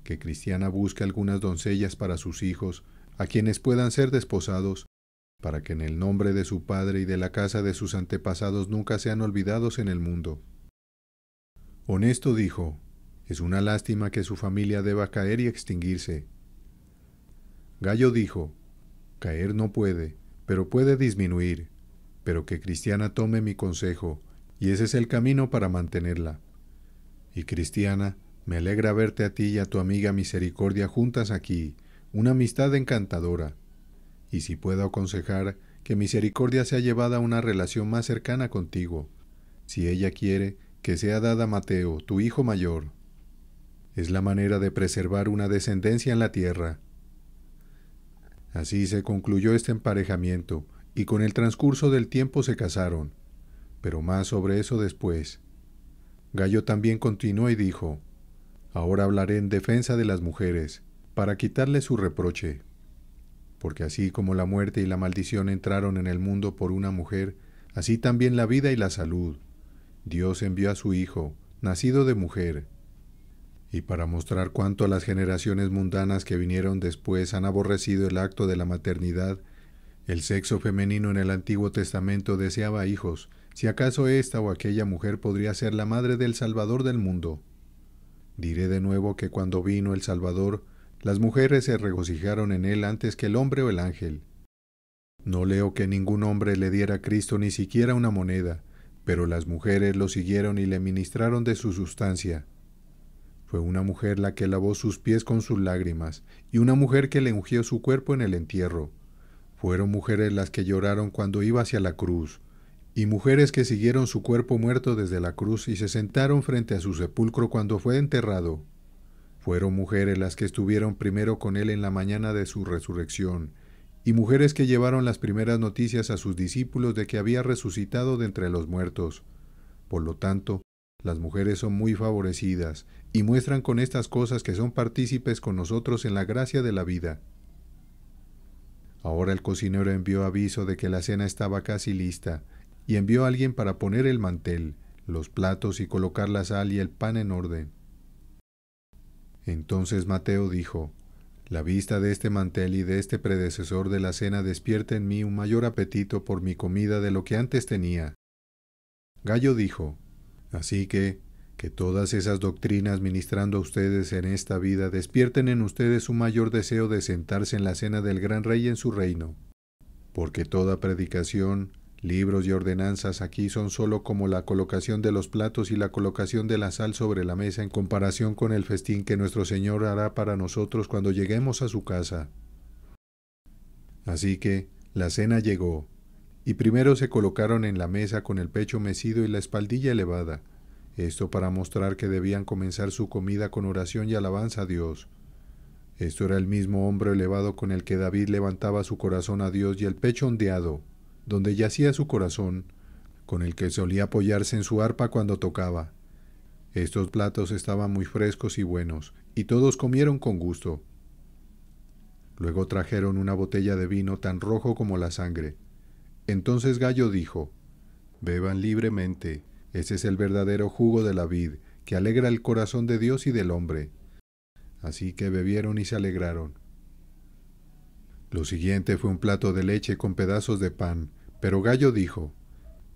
Que Cristiana busque algunas doncellas para sus hijos, a quienes puedan ser desposados, para que en el nombre de su padre y de la casa de sus antepasados nunca sean olvidados en el mundo. Honesto dijo: Es una lástima que su familia deba caer y extinguirse. Gallo dijo: Caer no puede, pero puede disminuir, pero que Cristiana tome mi consejo, y ese es el camino para mantenerla. Y Cristiana, me alegra verte a ti y a tu amiga Misericordia juntas aquí, una amistad encantadora. Y si puedo aconsejar, que Misericordia sea llevada a una relación más cercana contigo. Si ella quiere, que sea dada a Mateo, tu hijo mayor. Es la manera de preservar una descendencia en la tierra. Así se concluyó este emparejamiento, y con el transcurso del tiempo se casaron. Pero más sobre eso después. Gallo también continuó y dijo: Ahora hablaré en defensa de las mujeres, para quitarle su reproche. Porque así como la muerte y la maldición entraron en el mundo por una mujer, así también la vida y la salud. Dios envió a su Hijo, nacido de mujer. Y para mostrar cuánto las generaciones mundanas que vinieron después han aborrecido el acto de la maternidad, el sexo femenino en el Antiguo Testamento deseaba hijos, si acaso esta o aquella mujer podría ser la madre del Salvador del mundo. Diré de nuevo que cuando vino el Salvador, las mujeres se regocijaron en él antes que el hombre o el ángel. No leo que ningún hombre le diera a Cristo ni siquiera una moneda, pero las mujeres lo siguieron y le ministraron de su sustancia. Fue una mujer la que lavó sus pies con sus lágrimas, y una mujer que le ungió su cuerpo en el entierro. Fueron mujeres las que lloraron cuando iba hacia la cruz, y mujeres que siguieron su cuerpo muerto desde la cruz y se sentaron frente a su sepulcro cuando fue enterrado. Fueron mujeres las que estuvieron primero con él en la mañana de su resurrección, y mujeres que llevaron las primeras noticias a sus discípulos de que había resucitado de entre los muertos. Por lo tanto, las mujeres son muy favorecidas, y muestran con estas cosas que son partícipes con nosotros en la gracia de la vida. Ahora el cocinero envió aviso de que la cena estaba casi lista, y envió a alguien para poner el mantel, los platos y colocar la sal y el pan en orden. Entonces Mateo dijo: La vista de este mantel y de este predecesor de la cena despierta en mí un mayor apetito por mi comida de lo que antes tenía. Gallo dijo: Así que todas esas doctrinas ministrando a ustedes en esta vida despierten en ustedes un mayor deseo de sentarse en la cena del gran rey en su reino. Porque toda predicación, libros y ordenanzas aquí son sólo como la colocación de los platos y la colocación de la sal sobre la mesa en comparación con el festín que nuestro Señor hará para nosotros cuando lleguemos a su casa. Así que la cena llegó, y primero se colocaron en la mesa con el pecho mecido y la espaldilla elevada, esto para mostrar que debían comenzar su comida con oración y alabanza a Dios. Esto era el mismo hombro elevado con el que David levantaba su corazón a Dios y el pecho ondeado, donde yacía su corazón, con el que solía apoyarse en su arpa cuando tocaba. Estos platos estaban muy frescos y buenos, y todos comieron con gusto. Luego trajeron una botella de vino tan rojo como la sangre. Entonces Gallo dijo: Beban libremente, ese es el verdadero jugo de la vid, que alegra el corazón de Dios y del hombre. Así que bebieron y se alegraron. Lo siguiente fue un plato de leche con pedazos de pan, pero Gallo dijo: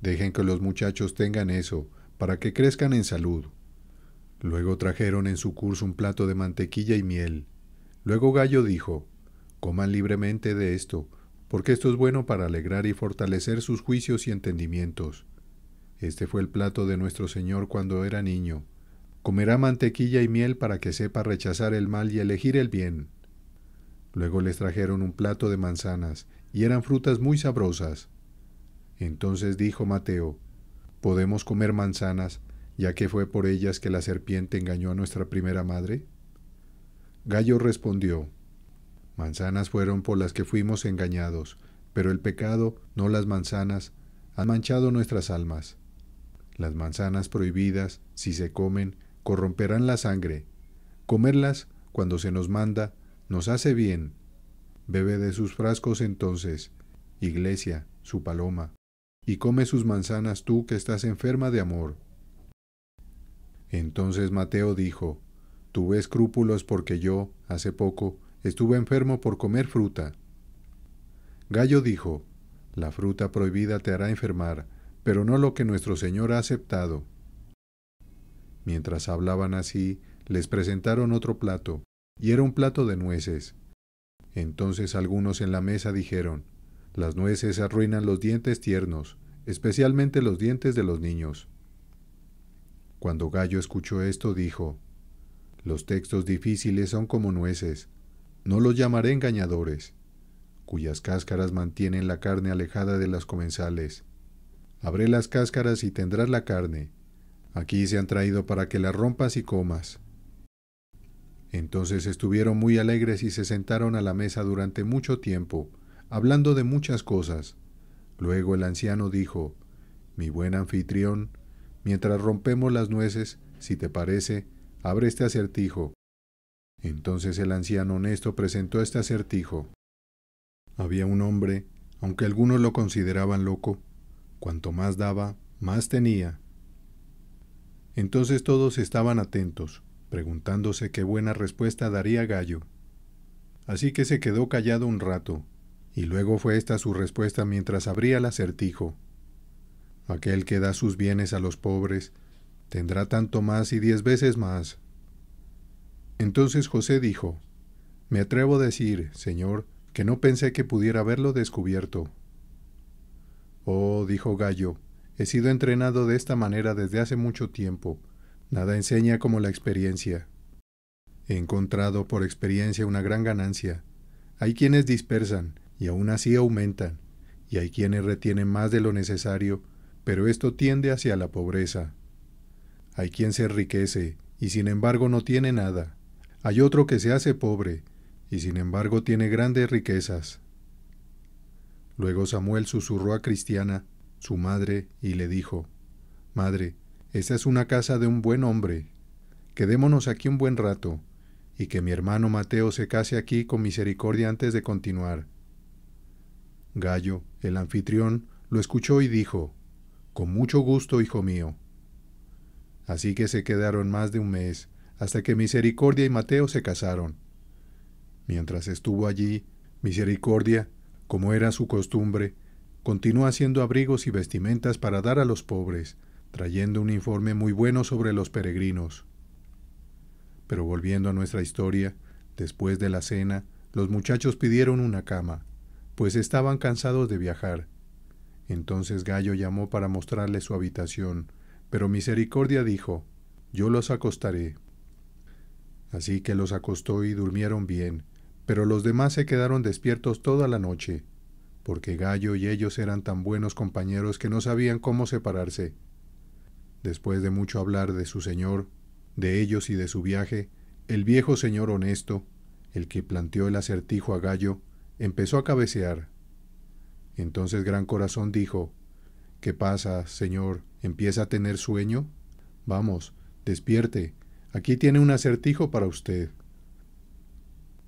Dejen que los muchachos tengan eso, para que crezcan en salud. Luego trajeron en su curso un plato de mantequilla y miel. Luego Gallo dijo: Coman libremente de esto, porque esto es bueno para alegrar y fortalecer sus juicios y entendimientos. Este fue el plato de nuestro Señor cuando era niño. Comerá mantequilla y miel para que sepa rechazar el mal y elegir el bien. Luego les trajeron un plato de manzanas, y eran frutas muy sabrosas. Entonces dijo Mateo: ¿Podemos comer manzanas, ya que fue por ellas que la serpiente engañó a nuestra primera madre? Gallo respondió: Manzanas fueron por las que fuimos engañados, pero el pecado, no las manzanas, ha manchado nuestras almas. Las manzanas prohibidas, si se comen, corromperán la sangre. Comerlas, cuando se nos manda, nos hace bien. Bebe de sus frascos entonces, Iglesia, su paloma, y come sus manzanas tú que estás enferma de amor. Entonces Mateo dijo: Tuve escrúpulos porque yo, hace poco, estuve enfermo por comer fruta. Gallo dijo: La fruta prohibida te hará enfermar, pero no lo que nuestro Señor ha aceptado. Mientras hablaban así, les presentaron otro plato, y era un plato de nueces. Entonces algunos en la mesa dijeron: Las nueces arruinan los dientes tiernos, especialmente los dientes de los niños. Cuando Gallo escuchó esto, dijo: Los textos difíciles son como nueces, no los llamaré engañadores, cuyas cáscaras mantienen la carne alejada de las comensales. Abre las cáscaras y tendrás la carne. Aquí se han traído para que las rompas y comas. Entonces estuvieron muy alegres y se sentaron a la mesa durante mucho tiempo, hablando de muchas cosas. Luego el anciano dijo: Mi buen anfitrión, mientras rompemos las nueces, si te parece, abre este acertijo. Entonces el anciano honesto presentó este acertijo. Había un hombre, aunque algunos lo consideraban loco, cuanto más daba, más tenía. Entonces todos estaban atentos. preguntándose qué buena respuesta daría Gallo. Así que se quedó callado un rato, y luego fue esta su respuesta mientras abría el acertijo. Aquel que da sus bienes a los pobres, tendrá tanto más y 10 veces más. Entonces José dijo: Me atrevo a decir, Señor, que no pensé que pudiera haberlo descubierto. Oh, dijo Gallo, he sido entrenado de esta manera desde hace mucho tiempo. Nada enseña como la experiencia. He encontrado por experiencia una gran ganancia. Hay quienes dispersan y aún así aumentan, y hay quienes retienen más de lo necesario, pero esto tiende hacia la pobreza. Hay quien se enriquece y sin embargo no tiene nada. Hay otro que se hace pobre y sin embargo tiene grandes riquezas. Luego Samuel susurró a Cristiana, su madre, y le dijo: Madre, esta es una casa de un buen hombre. Quedémonos aquí un buen rato, y que mi hermano Mateo se case aquí con misericordia antes de continuar. Gallo, el anfitrión, lo escuchó y dijo: Con mucho gusto, hijo mío. Así que se quedaron más de un mes, hasta que Misericordia y Mateo se casaron. Mientras estuvo allí, Misericordia, como era su costumbre, continuó haciendo abrigos y vestimentas para dar a los pobres, trayendo un informe muy bueno sobre los peregrinos. Pero volviendo a nuestra historia, después de la cena, los muchachos pidieron una cama, pues estaban cansados de viajar. Entonces Gallo llamó para mostrarles su habitación, pero Misericordia dijo: Yo los acostaré. Así que los acostó y durmieron bien, pero los demás se quedaron despiertos toda la noche, porque Gallo y ellos eran tan buenos compañeros que no sabían cómo separarse. Después de mucho hablar de su señor, de ellos y de su viaje, el viejo señor honesto, el que planteó el acertijo a Gallo, empezó a cabecear. Entonces Gran Corazón dijo: ¿Qué pasa, señor? ¿Empieza a tener sueño? Vamos, despierte, aquí tiene un acertijo para usted.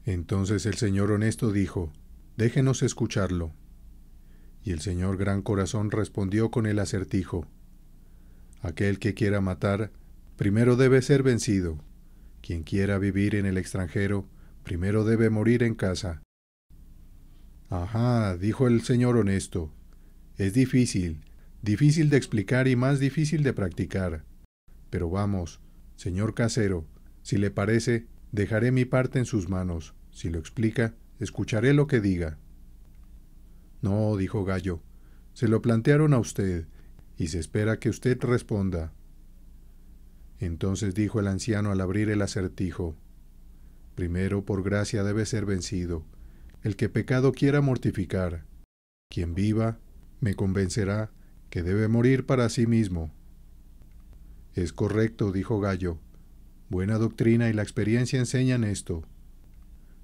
Entonces el señor honesto dijo: Déjenos escucharlo. Y el señor Gran Corazón respondió con el acertijo: Aquel que quiera matar, primero debe ser vencido. Quien quiera vivir en el extranjero, primero debe morir en casa. Ajá, dijo el señor honesto. Es difícil de explicar y más difícil de practicar. Pero vamos, señor casero, si le parece, dejaré mi parte en sus manos. Si lo explica, escucharé lo que diga. No, dijo Gallo, se lo plantearon a usted, y se espera que usted responda. Entonces dijo el anciano al abrir el acertijo: Primero, por gracia debe ser vencido, el que pecado quiera mortificar. Quien viva, me convencerá que debe morir para sí mismo. Es correcto, dijo Gallo. Buena doctrina y la experiencia enseñan esto.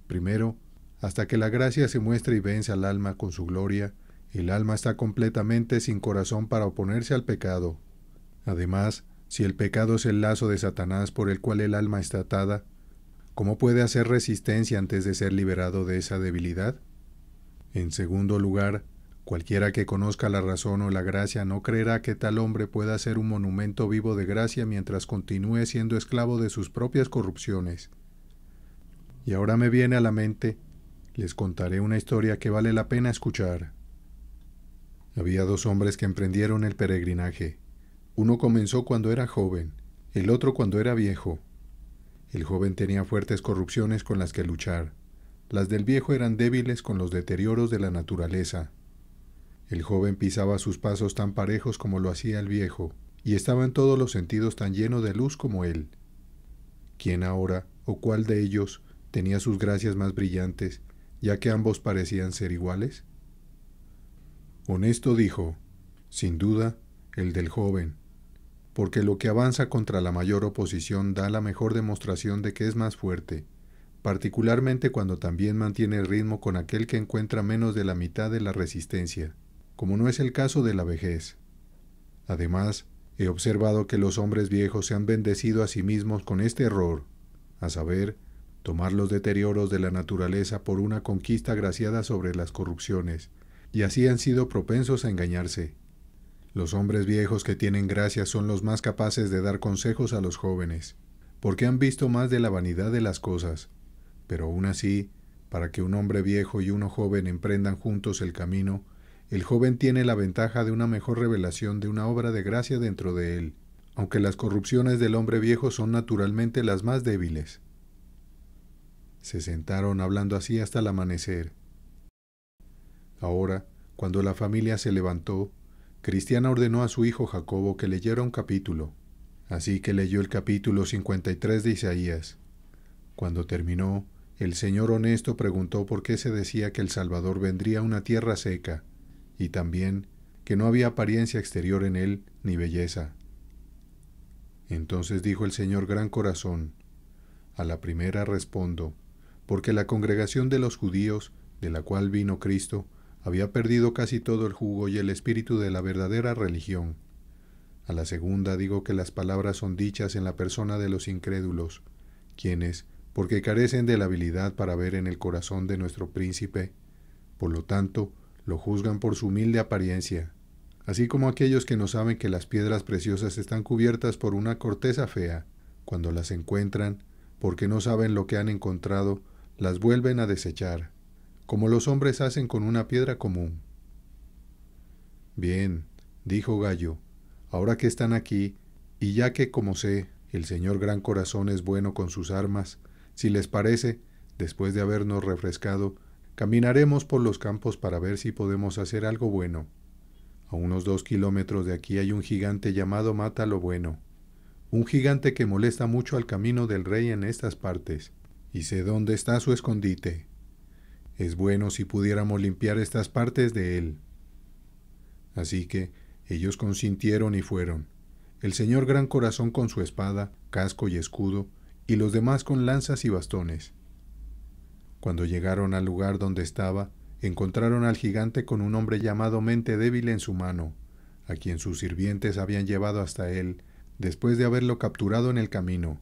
Primero, hasta que la gracia se muestre y vence al alma con su gloria, el alma está completamente sin corazón para oponerse al pecado. Además, si el pecado es el lazo de Satanás por el cual el alma está atada, ¿cómo puede hacer resistencia antes de ser liberado de esa debilidad? En segundo lugar, cualquiera que conozca la razón o la gracia no creerá que tal hombre pueda ser un monumento vivo de gracia mientras continúe siendo esclavo de sus propias corrupciones. Y ahora me viene a la mente, les contaré una historia que vale la pena escuchar. Había 2 hombres que emprendieron el peregrinaje. Uno comenzó cuando era joven, el otro cuando era viejo. El joven tenía fuertes corrupciones con las que luchar. Las del viejo eran débiles con los deterioros de la naturaleza. El joven pisaba sus pasos tan parejos como lo hacía el viejo, y estaba en todos los sentidos tan lleno de luz como él. ¿Quién ahora, o cuál de ellos, tenía sus gracias más brillantes, ya que ambos parecían ser iguales? Honesto dijo: sin duda, el del joven, porque lo que avanza contra la mayor oposición da la mejor demostración de que es más fuerte, particularmente cuando también mantiene el ritmo con aquel que encuentra menos de la mitad de la resistencia, como no es el caso de la vejez. Además, he observado que los hombres viejos se han bendecido a sí mismos con este error, a saber, tomar los deterioros de la naturaleza por una conquista graciada sobre las corrupciones, y así han sido propensos a engañarse. Los hombres viejos que tienen gracia son los más capaces de dar consejos a los jóvenes, porque han visto más de la vanidad de las cosas. Pero aún así, para que un hombre viejo y uno joven emprendan juntos el camino, el joven tiene la ventaja de una mejor revelación de una obra de gracia dentro de él, aunque las corrupciones del hombre viejo son naturalmente las más débiles. Se sentaron hablando así hasta el amanecer. Ahora, cuando la familia se levantó, Cristiana ordenó a su hijo Jacobo que leyera un capítulo. Así que leyó el capítulo 53 de Isaías. Cuando terminó, el Señor honesto preguntó por qué se decía que el Salvador vendría a una tierra seca, y también que no había apariencia exterior en él ni belleza. Entonces dijo el Señor Gran Corazón: a la primera respondo, porque la congregación de los judíos, de la cual vino Cristo, había perdido casi todo el jugo y el espíritu de la verdadera religión. A la segunda digo que las palabras son dichas en la persona de los incrédulos, quienes, porque carecen de la habilidad para ver en el corazón de nuestro príncipe, por lo tanto, lo juzgan por su humilde apariencia, así como aquellos que no saben que las piedras preciosas están cubiertas por una corteza fea, cuando las encuentran, porque no saben lo que han encontrado, las vuelven a desechar, como los hombres hacen con una piedra común. Bien, dijo Gallo, ahora que están aquí, y ya que, como sé, el Señor Gran Corazón es bueno con sus armas, si les parece, después de habernos refrescado, caminaremos por los campos para ver si podemos hacer algo bueno. A unos 2 kilómetros de aquí hay un gigante llamado Mata lo Bueno, un gigante que molesta mucho al camino del rey en estas partes, y sé dónde está su escondite. Es bueno si pudiéramos limpiar estas partes de él. Así que ellos consintieron y fueron, el Señor Gran Corazón con su espada, casco y escudo, y los demás con lanzas y bastones. Cuando llegaron al lugar donde estaba, encontraron al gigante con un hombre llamado Mente Débil en su mano, a quien sus sirvientes habían llevado hasta él, después de haberlo capturado en el camino.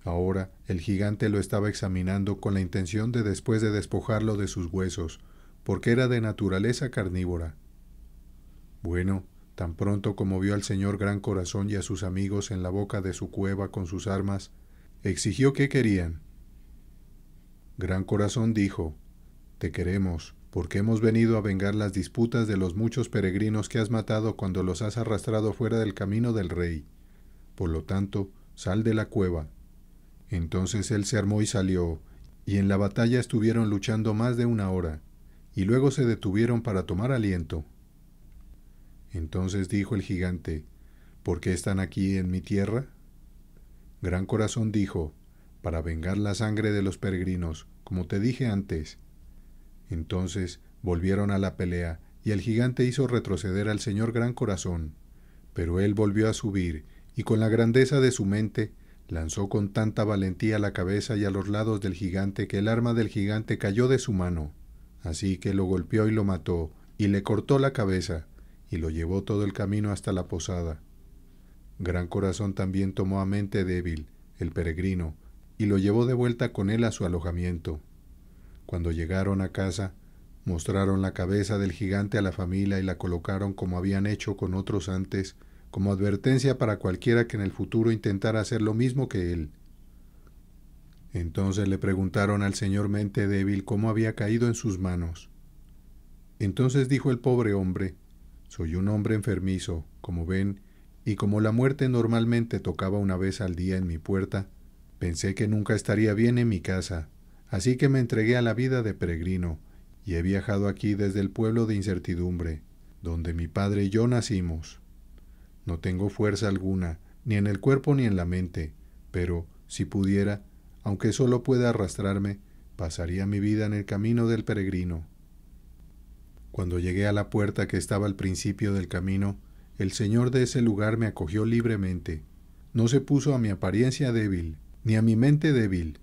Ahora el gigante lo estaba examinando con la intención de después de despojarlo de sus huesos, porque era de naturaleza carnívora. Bueno, tan pronto como vio al Señor Gran Corazón y a sus amigos en la boca de su cueva con sus armas, exigió qué querían. Gran Corazón dijo: te queremos, porque hemos venido a vengar las disputas de los muchos peregrinos que has matado cuando los has arrastrado fuera del camino del rey. Por lo tanto, sal de la cueva. Entonces él se armó y salió, y en la batalla estuvieron luchando más de 1 hora, y luego se detuvieron para tomar aliento. Entonces dijo el gigante: ¿por qué están aquí en mi tierra? Gran Corazón dijo: para vengar la sangre de los peregrinos, como te dije antes. Entonces volvieron a la pelea, y el gigante hizo retroceder al Señor Gran Corazón, pero él volvió a subir, y con la grandeza de su mente, lanzó con tanta valentía a la cabeza y a los lados del gigante que el arma del gigante cayó de su mano, así que lo golpeó y lo mató, y le cortó la cabeza, y lo llevó todo el camino hasta la posada. Gran Corazón también tomó a Mente Débil, el peregrino, y lo llevó de vuelta con él a su alojamiento. Cuando llegaron a casa, mostraron la cabeza del gigante a la familia y la colocaron como habían hecho con otros antes, como advertencia para cualquiera que en el futuro intentara hacer lo mismo que él. Entonces le preguntaron al señor Mente Débil cómo había caído en sus manos. Entonces dijo el pobre hombre: soy un hombre enfermizo, como ven, y como la muerte normalmente tocaba 1 vez al día en mi puerta, pensé que nunca estaría bien en mi casa, así que me entregué a la vida de peregrino, y he viajado aquí desde el pueblo de Incertidumbre, donde mi padre y yo nacimos. No tengo fuerza alguna, ni en el cuerpo ni en la mente, pero, si pudiera, aunque solo pueda arrastrarme, pasaría mi vida en el camino del peregrino. Cuando llegué a la puerta que estaba al principio del camino, el señor de ese lugar me acogió libremente. No se puso a mi apariencia débil, ni a mi mente débil,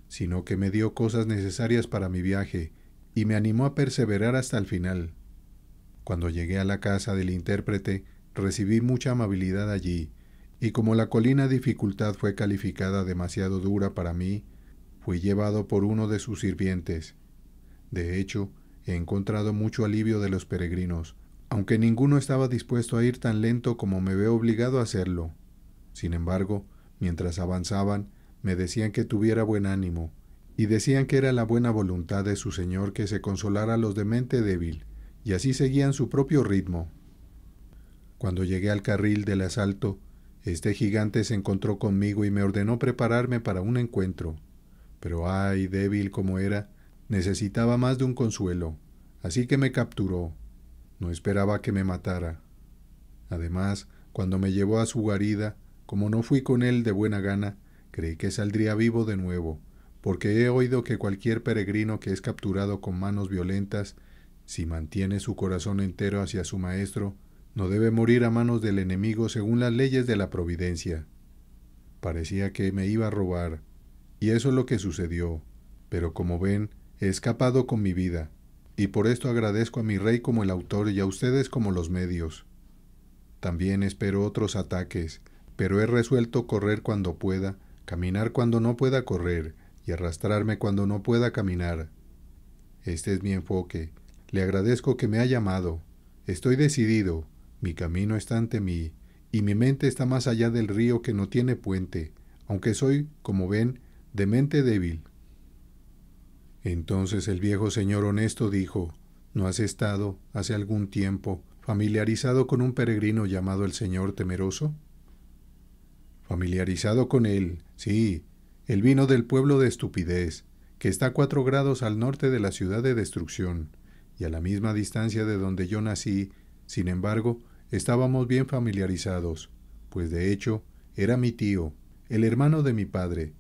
sino que me dio cosas necesarias para mi viaje, y me animó a perseverar hasta el final. Cuando llegué a la casa del intérprete, recibí mucha amabilidad allí, y como la colina Dificultad fue calificada demasiado dura para mí, fui llevado por uno de sus sirvientes. De hecho, he encontrado mucho alivio de los peregrinos, aunque ninguno estaba dispuesto a ir tan lento como me veo obligado a hacerlo. Sin embargo, Mientras avanzaban, me decían que tuviera buen ánimo, y decían que era la buena voluntad de su señor que se consolara a los de mente débil, y así seguían su propio ritmo. Cuando llegué al carril del asalto, este gigante se encontró conmigo y me ordenó prepararme para un encuentro. Pero ay, débil como era, necesitaba más de un consuelo, así que me capturó. No esperaba que me matara. Además, cuando me llevó a su guarida, como no fui con él de buena gana, creí que saldría vivo de nuevo, porque he oído que cualquier peregrino que es capturado con manos violentas, si mantiene su corazón entero hacia su maestro, no debe morir a manos del enemigo según las leyes de la providencia. Parecía que me iba a robar, y eso es lo que sucedió, pero como ven, he escapado con mi vida, y por esto agradezco a mi rey como el autor y a ustedes como los medios. También espero otros ataques, pero he resuelto correr cuando pueda, caminar cuando no pueda correr, y arrastrarme cuando no pueda caminar. Este es mi enfoque. Le agradezco que me haya llamado. Estoy decidido. Mi camino está ante mí, y mi mente está más allá del río que no tiene puente, aunque soy, como ven, de mente débil. Entonces el viejo señor honesto dijo: ¿No has estado, hace algún tiempo, familiarizado con un peregrino llamado el señor Temeroso? Familiarizado con él, sí. Él vino del pueblo de Estupidez, que está a 4 grados al norte de la ciudad de Destrucción, y a la misma distancia de donde yo nací. Sin embargo, estábamos bien familiarizados, pues de hecho, era mi tío, el hermano de mi padre.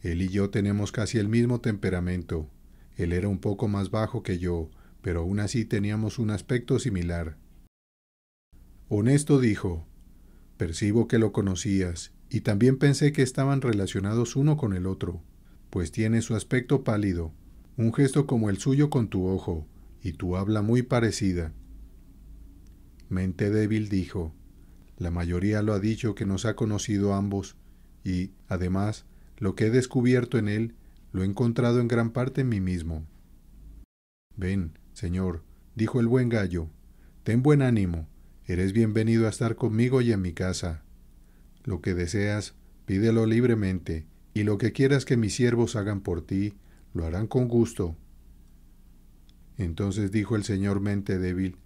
Él y yo tenemos casi el mismo temperamento. Él era un poco más bajo que yo, pero aún así teníamos un aspecto similar. Honesto dijo: percibo que lo conocías, y también pensé que estaban relacionados uno con el otro, pues tiene su aspecto pálido, un gesto como el suyo con tu ojo, y tu habla muy parecida. Mente débil dijo: la mayoría lo ha dicho que nos ha conocido ambos, y, además, lo que he descubierto en él, lo he encontrado en gran parte en mí mismo. Ven, señor, dijo el buen gallo, ten buen ánimo, eres bienvenido a estar conmigo y en mi casa. Lo que deseas, pídelo libremente, y lo que quieras que mis siervos hagan por ti, lo harán con gusto. Entonces dijo el señor Mente débil: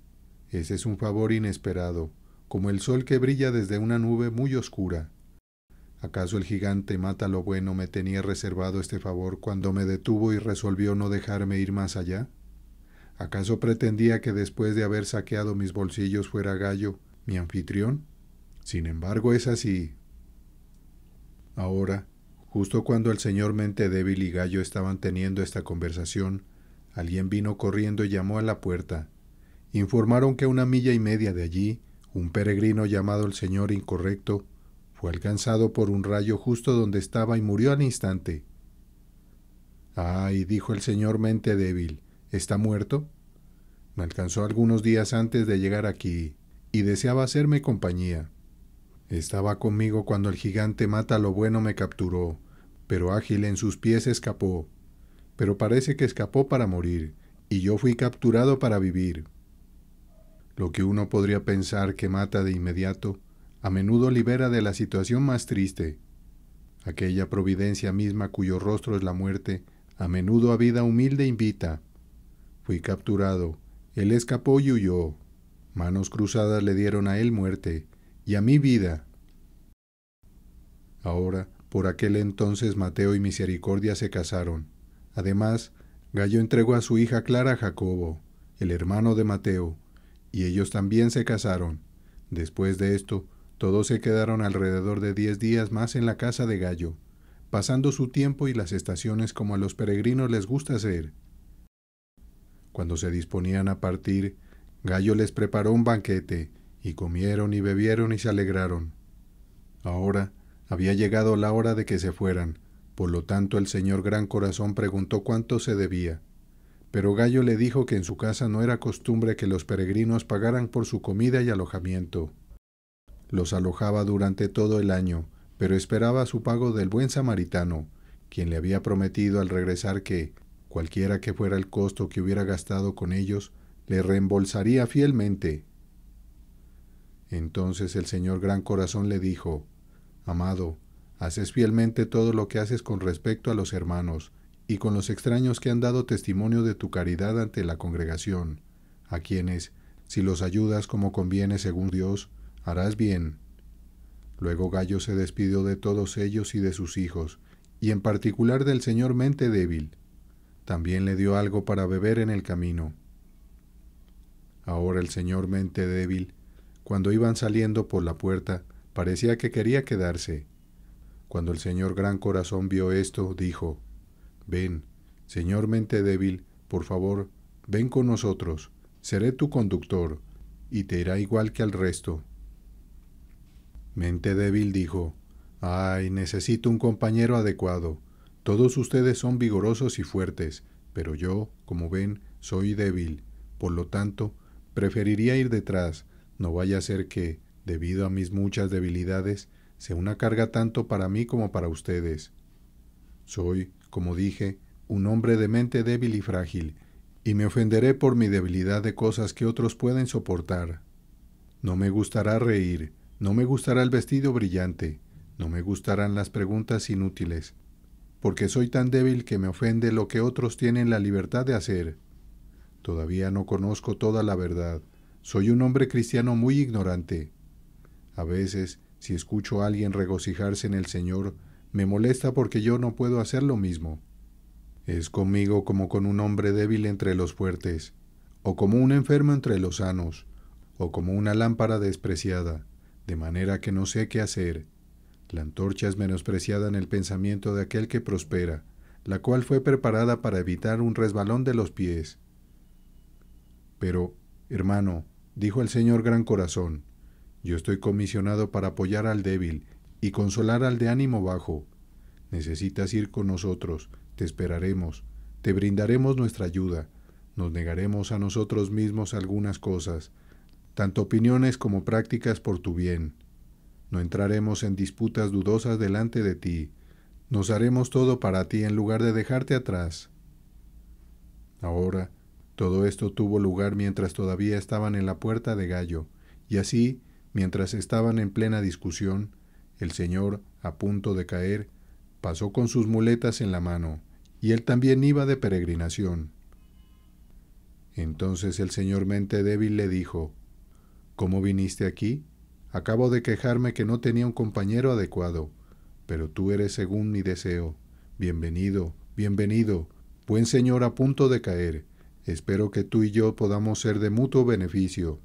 ese es un favor inesperado, como el sol que brilla desde una nube muy oscura. ¿Acaso el gigante Mata lo Bueno me tenía reservado este favor cuando me detuvo y resolvió no dejarme ir más allá? ¿Acaso pretendía que después de haber saqueado mis bolsillos fuera Gallo, mi anfitrión? Sin embargo, es así. Ahora, justo cuando el señor Mente débil y Gallo estaban teniendo esta conversación, alguien vino corriendo y llamó a la puerta. Informaron que a 1,5 millas de allí, un peregrino llamado el señor Incorrecto fue alcanzado por un rayo justo donde estaba y murió al instante. «Ay», dijo el señor Mente débil, ¿está muerto? Me alcanzó algunos días antes de llegar aquí, y deseaba hacerme compañía. Estaba conmigo cuando el gigante Mata lo Bueno me capturó, pero ágil en sus pies escapó. Pero parece que escapó para morir, y yo fui capturado para vivir. Lo que uno podría pensar que mata de inmediato, a menudo libera de la situación más triste. Aquella providencia misma cuyo rostro es la muerte, a menudo a vida humilde invita. Fui capturado, él escapó y huyó. Manos cruzadas le dieron a él muerte, y a mí vida. Ahora, por aquel entonces Mateo y Misericordia se casaron. Además, Gallo entregó a su hija Clara a Jacobo, el hermano de Mateo, y ellos también se casaron. Después de esto, todos se quedaron alrededor de 10 días más en la casa de Gallo, pasando su tiempo y las estaciones como a los peregrinos les gusta hacer. Cuando se disponían a partir, Gallo les preparó un banquete, y comieron y bebieron y se alegraron. Ahora había llegado la hora de que se fueran, por lo tanto el señor Gran Corazón preguntó cuánto se debía. Pero Gallo le dijo que en su casa no era costumbre que los peregrinos pagaran por su comida y alojamiento. Los alojaba durante todo el año, pero esperaba su pago del buen samaritano, quien le había prometido al regresar que, cualquiera que fuera el costo que hubiera gastado con ellos, le reembolsaría fielmente. Entonces el señor Gran Corazón le dijo: «Amado, Haces fielmente todo lo que haces con respecto a los hermanos y con los extraños que han dado testimonio de tu caridad ante la congregación, a quienes, si los ayudas como conviene según Dios, harás bien. Luego Gayo se despidió de todos ellos y de sus hijos, y en particular del señor Mente Débil. También le dio algo para beber en el camino. Ahora el señor Mente Débil, cuando iban saliendo por la puerta, parecía que quería quedarse. Cuando el señor Gran Corazón vio esto, dijo: «Ven, señor Mente Débil, por favor, ven con nosotros, seré tu conductor, y te irá igual que al resto». Mente Débil dijo: «Ay, necesito un compañero adecuado. Todos ustedes son vigorosos y fuertes, pero yo, como ven, soy débil. Por lo tanto, preferiría ir detrás. No vaya a ser que, debido a mis muchas debilidades, sea una carga tanto para mí como para ustedes. Soy, como dije, un hombre de mente débil y frágil, y me ofenderé por mi debilidad de cosas que otros pueden soportar. No me gustará reír, no me gustará el vestido brillante, no me gustarán las preguntas inútiles, porque soy tan débil que me ofende lo que otros tienen la libertad de hacer. Todavía no conozco toda la verdad. Soy un hombre cristiano muy ignorante. A veces, si escucho a alguien regocijarse en el Señor, me molesta porque yo no puedo hacer lo mismo. Es conmigo como con un hombre débil entre los fuertes, o como un enfermo entre los sanos, o como una lámpara despreciada, de manera que no sé qué hacer. La antorcha es menospreciada en el pensamiento de aquel que prospera, la cual fue preparada para evitar un resbalón de los pies. Pero, hermano, dijo el señor Gran Corazón, yo estoy comisionado para apoyar al débil y consolar al de ánimo bajo. Necesitas ir con nosotros, te esperaremos, te brindaremos nuestra ayuda, nos negaremos a nosotros mismos algunas cosas, tanto opiniones como prácticas por tu bien. No entraremos en disputas dudosas delante de ti, nos haremos todo para ti en lugar de dejarte atrás». Ahora, todo esto tuvo lugar mientras todavía estaban en la puerta de Gayo, y así, mientras estaban en plena discusión, el señor, a punto de caer, pasó con sus muletas en la mano, y él también iba de peregrinación. Entonces el señor Mente Débil le dijo: «¿Cómo viniste aquí? Acabo de quejarme que no tenía un compañero adecuado, pero tú eres según mi deseo. Bienvenido, bienvenido, buen señor a punto de caer. Espero que tú y yo podamos ser de mutuo beneficio».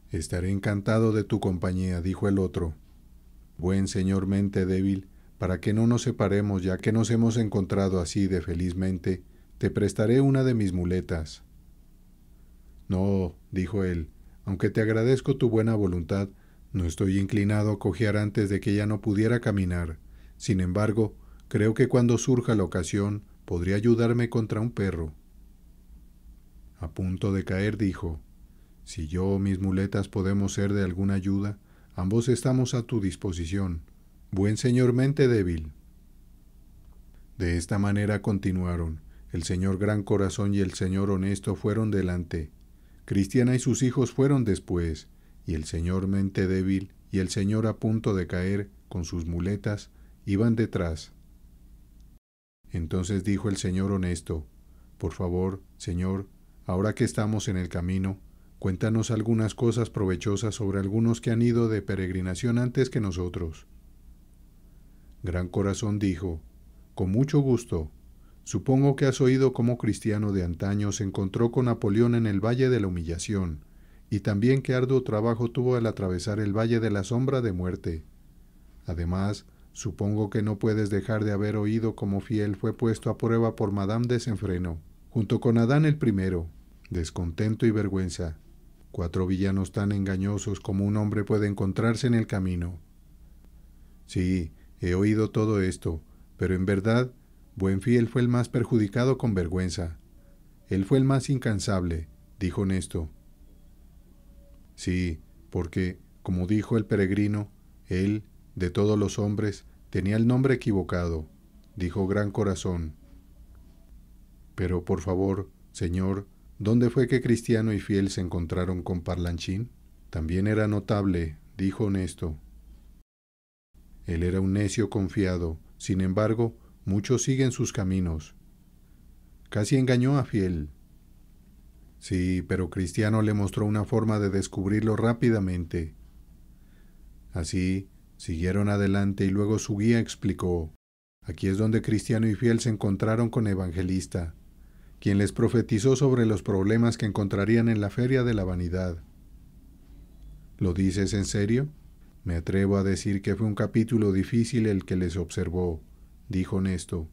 «Estaré encantado de tu compañía», dijo el otro. «Buen señor Mente Débil, para que no nos separemos ya que nos hemos encontrado así de felizmente, te prestaré una de mis muletas». «No», dijo él, «aunque te agradezco tu buena voluntad, no estoy inclinado a cojear antes de que ya no pudiera caminar. Sin embargo, creo que cuando surja la ocasión, podría ayudarme contra un perro». A punto de caer dijo: «Si yo o mis muletas podemos ser de alguna ayuda, ambos estamos a tu disposición, buen señor Mente Débil». De esta manera continuaron. El señor Gran Corazón y el señor Honesto fueron delante. Cristiana y sus hijos fueron después, y el señor Mente Débil y el señor a punto de caer, con sus muletas, iban detrás. Entonces dijo el señor Honesto: «Por favor, señor, ahora que estamos en el camino, cuéntanos algunas cosas provechosas sobre algunos que han ido de peregrinación antes que nosotros». Gran Corazón dijo: «Con mucho gusto. Supongo que has oído cómo Cristiano de antaño se encontró con Napoleón en el Valle de la Humillación, y también qué arduo trabajo tuvo al atravesar el Valle de la Sombra de Muerte. Además, supongo que no puedes dejar de haber oído cómo Fiel fue puesto a prueba por Madame Desenfreno, junto con Adán el primero, Descontento y Vergüenza, 4 villanos tan engañosos como un hombre puede encontrarse en el camino». «Sí, he oído todo esto, pero en verdad, Buen Fiel fue el más perjudicado con Vergüenza. Él fue el más incansable», dijo Honesto. «Sí, porque, como dijo el peregrino, él, de todos los hombres, tenía el nombre equivocado», dijo Gran Corazón. «Pero, por favor, señor, ¿dónde fue que Cristiano y Fiel se encontraron con Parlanchín? También era notable», dijo Honesto. Él era un necio confiado, sin embargo, muchos siguen sus caminos. Casi engañó a Fiel. Sí, pero Cristiano le mostró una forma de descubrirlo rápidamente. Así, siguieron adelante y luego su guía explicó: aquí es donde Cristiano y Fiel se encontraron con Evangelista, quien les profetizó sobre los problemas que encontrarían en la Feria de la Vanidad. ¿Lo dices en serio? Me atrevo a decir que fue un capítulo difícil el que les observó, dijo Nesto.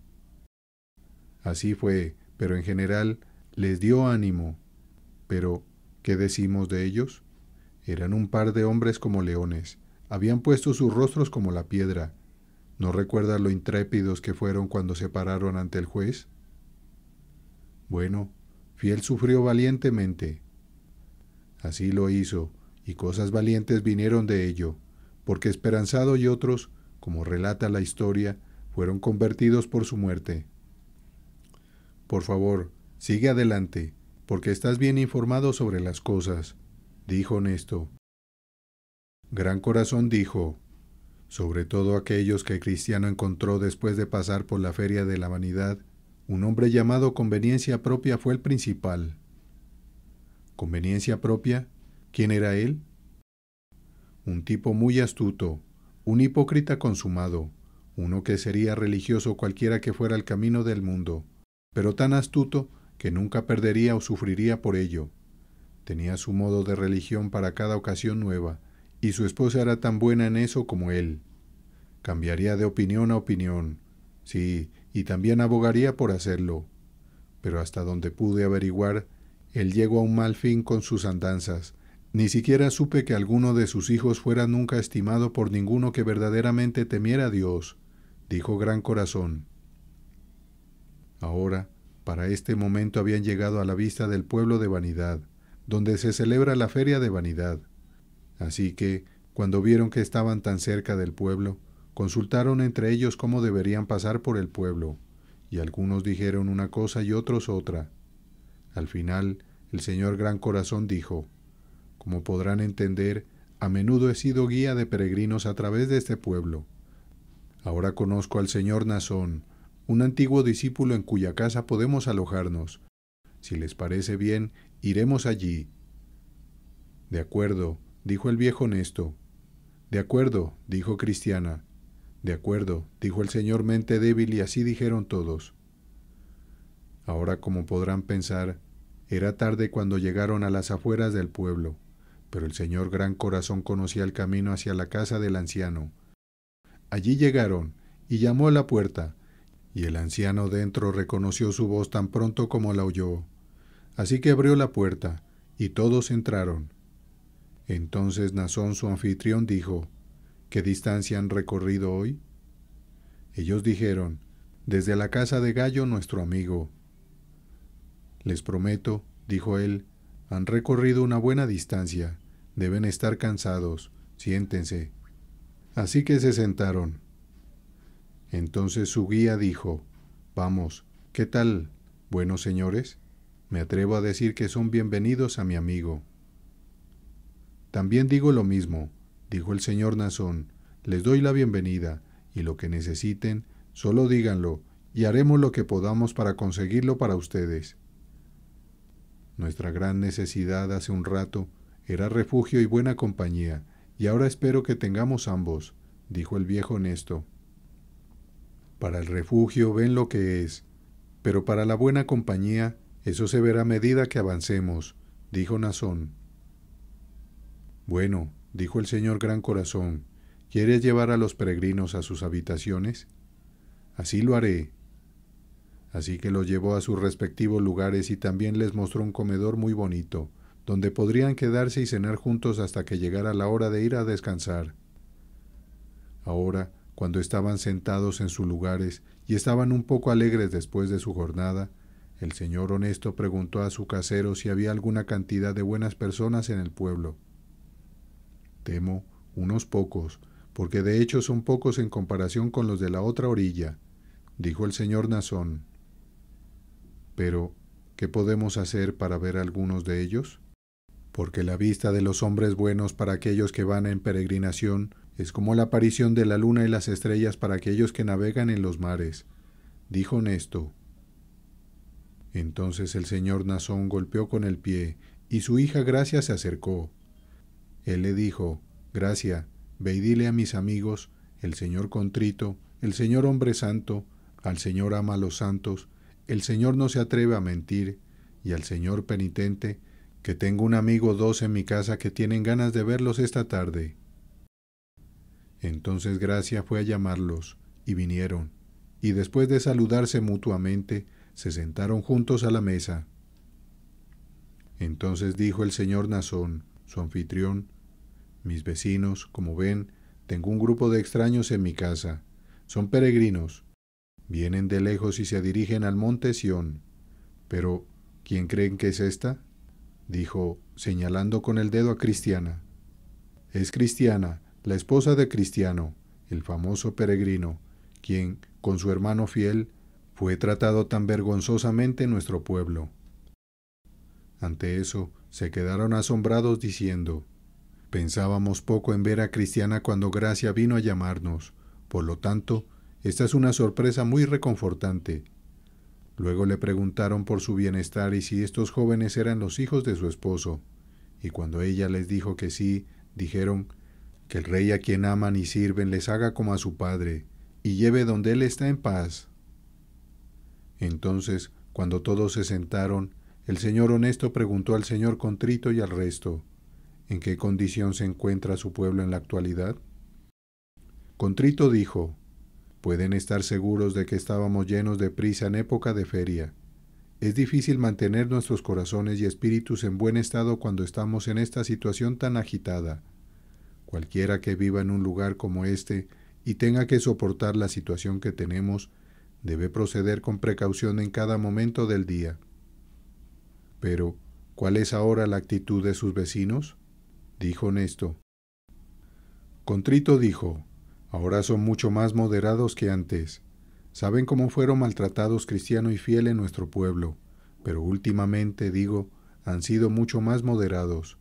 Así fue, pero en general les dio ánimo. Pero, ¿qué decimos de ellos? Eran un par de hombres como leones, habían puesto sus rostros como la piedra. ¿No recuerdas lo intrépidos que fueron cuando se pararon ante el juez? Bueno, Fiel sufrió valientemente. Así lo hizo, y cosas valientes vinieron de ello, porque Esperanzado y otros, como relata la historia, fueron convertidos por su muerte. Por favor, sigue adelante, porque estás bien informado sobre las cosas, dijo Nesto. Gran Corazón dijo: sobre todo aquellos que Cristiano encontró después de pasar por la Feria de la Vanidad, un hombre llamado Conveniencia Propia fue el principal. ¿Conveniencia Propia? ¿Quién era él? Un tipo muy astuto, un hipócrita consumado, uno que sería religioso cualquiera que fuera el camino del mundo, pero tan astuto que nunca perdería o sufriría por ello. Tenía su modo de religión para cada ocasión nueva, y su esposa era tan buena en eso como él. Cambiaría de opinión a opinión, sí, y también abogaría por hacerlo. Pero hasta donde pude averiguar, él llegó a un mal fin con sus andanzas. Ni siquiera supe que alguno de sus hijos fuera nunca estimado por ninguno que verdaderamente temiera a Dios, dijo Gran Corazón. Ahora, para este momento habían llegado a la vista del pueblo de Vanidad, donde se celebra la Feria de Vanidad. Así que, cuando vieron que estaban tan cerca del pueblo, consultaron entre ellos cómo deberían pasar por el pueblo, y algunos dijeron una cosa y otros otra. Al final, el señor Gran Corazón dijo: como podrán entender, a menudo he sido guía de peregrinos a través de este pueblo. Ahora conozco al señor Nazón, un antiguo discípulo en cuya casa podemos alojarnos. Si les parece bien, iremos allí. De acuerdo, dijo el viejo Nesto. De acuerdo, dijo Cristiana. De acuerdo, dijo el señor Mente Débil, y así dijeron todos. Ahora, como podrán pensar, era tarde cuando llegaron a las afueras del pueblo, pero el señor Gran Corazón conocía el camino hacia la casa del anciano. Allí llegaron, y llamó a la puerta, y el anciano dentro reconoció su voz tan pronto como la oyó. Así que abrió la puerta, y todos entraron. Entonces Nazón, su anfitrión, dijo: ¿qué distancia han recorrido hoy? Ellos dijeron: desde la casa de Gallo, nuestro amigo. Les prometo, dijo él, han recorrido una buena distancia. Deben estar cansados. Siéntense. Así que se sentaron. Entonces su guía dijo: vamos, ¿qué tal, buenos señores? Me atrevo a decir que son bienvenidos a mi amigo. También digo lo mismo, dijo el señor Nazón. Les doy la bienvenida, y lo que necesiten, solo díganlo, y haremos lo que podamos para conseguirlo para ustedes. Nuestra gran necesidad hace un rato era refugio y buena compañía, y ahora espero que tengamos ambos, dijo el viejo Nesto. Para el refugio ven lo que es, pero para la buena compañía eso se verá a medida que avancemos, dijo Nazón. Bueno, dijo el señor Gran Corazón, ¿quieres llevar a los peregrinos a sus habitaciones? Así lo haré. Así que los llevó a sus respectivos lugares y también les mostró un comedor muy bonito, donde podrían quedarse y cenar juntos hasta que llegara la hora de ir a descansar. Ahora, cuando estaban sentados en sus lugares y estaban un poco alegres después de su jornada, el señor Honesto preguntó a su casero si había alguna cantidad de buenas personas en el pueblo. Temo, unos pocos, porque de hecho son pocos en comparación con los de la otra orilla, dijo el señor Nazón. Pero, ¿qué podemos hacer para ver algunos de ellos? Porque la vista de los hombres buenos para aquellos que van en peregrinación Es como la aparición de la luna y las estrellas para aquellos que navegan en los mares. Dijo Nesto. Entonces el señor Nazón golpeó con el pie, y su hija Gracia se acercó. Él le dijo: Gracia, ve y dile a mis amigos, el Señor contrito, el Señor hombre santo, al Señor ama a los santos, el Señor no se atreve a mentir, y al Señor penitente, que tengo un amigo o dos en mi casa que tienen ganas de verlos esta tarde. Entonces Gracia fue a llamarlos, y vinieron, y después de saludarse mutuamente, se sentaron juntos a la mesa. Entonces dijo el señor Nazón, su anfitrión: Mis vecinos, como ven, tengo un grupo de extraños en mi casa. Son peregrinos. Vienen de lejos y se dirigen al monte Sión. Pero, ¿quién creen que es esta?, dijo, señalando con el dedo a Cristiana. Es Cristiana, la esposa de Cristiano, el famoso peregrino, quien, con su hermano fiel, fue tratado tan vergonzosamente en nuestro pueblo. Ante eso, se quedaron asombrados diciendo: Pensábamos poco en ver a Cristiana cuando Gracia vino a llamarnos. Por lo tanto, esta es una sorpresa muy reconfortante. Luego le preguntaron por su bienestar y si estos jóvenes eran los hijos de su esposo. Y cuando ella les dijo que sí, dijeron: Que el rey a quien aman y sirven les haga como a su padre, y lleve donde él está en paz. Entonces, cuando todos se sentaron, el señor honesto preguntó al señor contrito y al resto: ¿En qué condición se encuentra su pueblo en la actualidad? Contrito dijo: Pueden estar seguros de que estábamos llenos de prisa en época de feria. Es difícil mantener nuestros corazones y espíritus en buen estado cuando estamos en esta situación tan agitada. Cualquiera que viva en un lugar como este y tenga que soportar la situación que tenemos, debe proceder con precaución en cada momento del día. Pero, ¿cuál es ahora la actitud de sus vecinos?, dijo Nesto. Contrito dijo: Ahora son mucho más moderados que antes. Saben cómo fueron maltratados Cristiano y Fiel en nuestro pueblo, pero últimamente, digo, han sido mucho más moderados.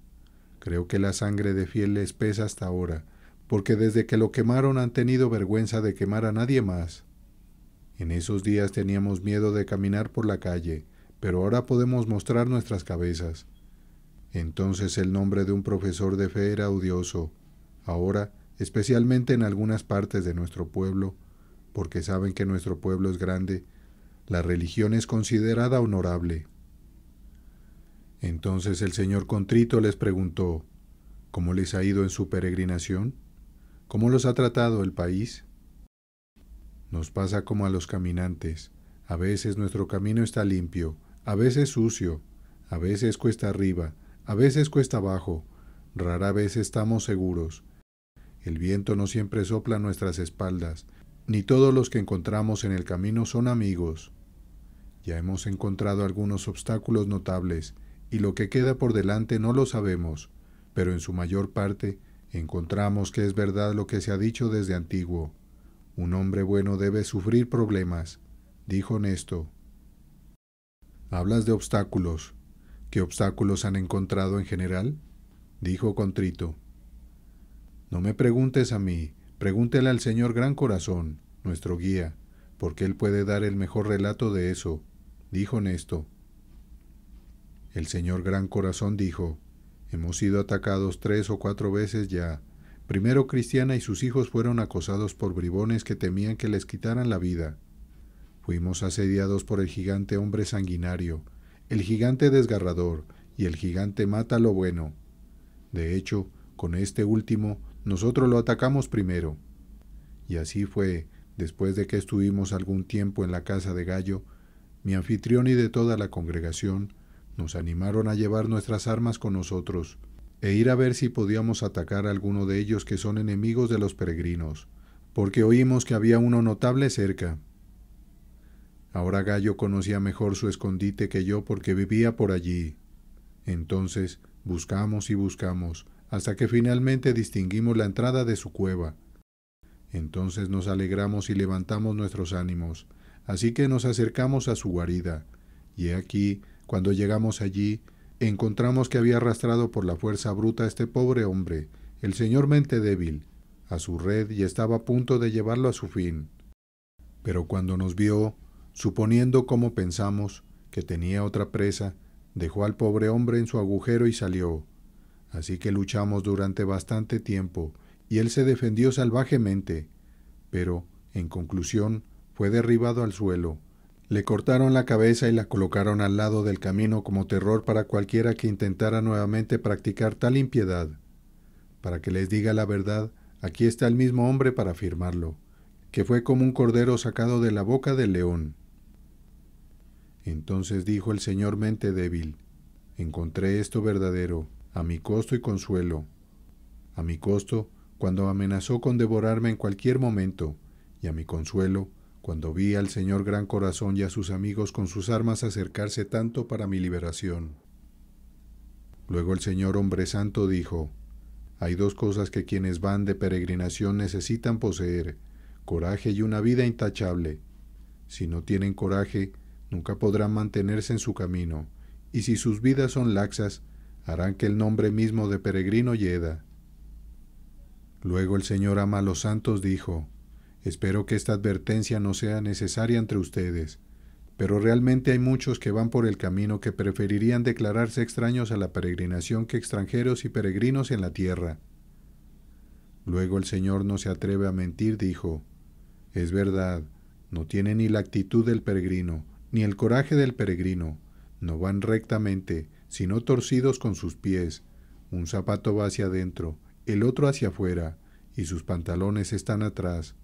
Creo que la sangre de Fiel les pesa hasta ahora, porque desde que lo quemaron han tenido vergüenza de quemar a nadie más. En esos días teníamos miedo de caminar por la calle, pero ahora podemos mostrar nuestras cabezas. Entonces el nombre de un profesor de fe era odioso. Ahora, especialmente en algunas partes de nuestro pueblo, porque saben que nuestro pueblo es grande, la religión es considerada honorable. Entonces el señor contrito les preguntó: ¿Cómo les ha ido en su peregrinación? ¿Cómo los ha tratado el país? Nos pasa como a los caminantes. A veces nuestro camino está limpio, a veces sucio, a veces cuesta arriba, a veces cuesta abajo, rara vez estamos seguros. El viento no siempre sopla a nuestras espaldas, ni todos los que encontramos en el camino son amigos. Ya hemos encontrado algunos obstáculos notables, y lo que queda por delante no lo sabemos, pero en su mayor parte encontramos que es verdad lo que se ha dicho desde antiguo: un hombre bueno debe sufrir problemas, dijo Nesto. Hablas de obstáculos. ¿Qué obstáculos han encontrado en general?, dijo Contrito. No me preguntes a mí, pregúntele al señor Gran Corazón, nuestro guía, porque él puede dar el mejor relato de eso, dijo Nesto. El señor Gran Corazón dijo: Hemos sido atacados 3 o 4 veces ya. Primero Cristiana y sus hijos fueron acosados por bribones que temían que les quitaran la vida. Fuimos asediados por el gigante hombre sanguinario, el gigante desgarrador y el gigante mata lo bueno. De hecho, con este último, nosotros lo atacamos primero. Y así fue, después de que estuvimos algún tiempo en la casa de Gallo, mi anfitrión y de toda la congregación nos animaron a llevar nuestras armas con nosotros e ir a ver si podíamos atacar a alguno de ellos que son enemigos de los peregrinos, porque oímos que había uno notable cerca. Ahora Gallo conocía mejor su escondite que yo porque vivía por allí. Entonces buscamos y buscamos, hasta que finalmente distinguimos la entrada de su cueva. Entonces nos alegramos y levantamos nuestros ánimos, así que nos acercamos a su guarida, y aquí, cuando llegamos allí, encontramos que había arrastrado por la fuerza bruta a este pobre hombre, el señor Mente Débil, a su red y estaba a punto de llevarlo a su fin. Pero cuando nos vio, suponiendo como pensamos que tenía otra presa, dejó al pobre hombre en su agujero y salió. Así que luchamos durante bastante tiempo, y él se defendió salvajemente, pero, en conclusión, fue derribado al suelo. Le cortaron la cabeza y la colocaron al lado del camino como terror para cualquiera que intentara nuevamente practicar tal impiedad. Para que les diga la verdad, aquí está el mismo hombre para afirmarlo, que fue como un cordero sacado de la boca del león. Entonces dijo el señor mente débil: encontré esto verdadero, a mi costo y consuelo. A mi costo, cuando amenazó con devorarme en cualquier momento, y a mi consuelo, cuando vi al señor Gran Corazón y a sus amigos con sus armas acercarse tanto para mi liberación. Luego el señor Hombre Santo dijo: hay dos cosas que quienes van de peregrinación necesitan poseer: coraje y una vida intachable. Si no tienen coraje, nunca podrán mantenerse en su camino, y si sus vidas son laxas, harán que el nombre mismo de peregrino hieda. Luego el señor Ama a los Santos dijo: espero que esta advertencia no sea necesaria entre ustedes, pero realmente hay muchos que van por el camino que preferirían declararse extraños a la peregrinación que extranjeros y peregrinos en la tierra. Luego el señor No se atreve a mentir dijo: es verdad, no tienen ni la actitud del peregrino, ni el coraje del peregrino, no van rectamente, sino torcidos con sus pies, un zapato va hacia adentro, el otro hacia afuera, y sus pantalones están atrás,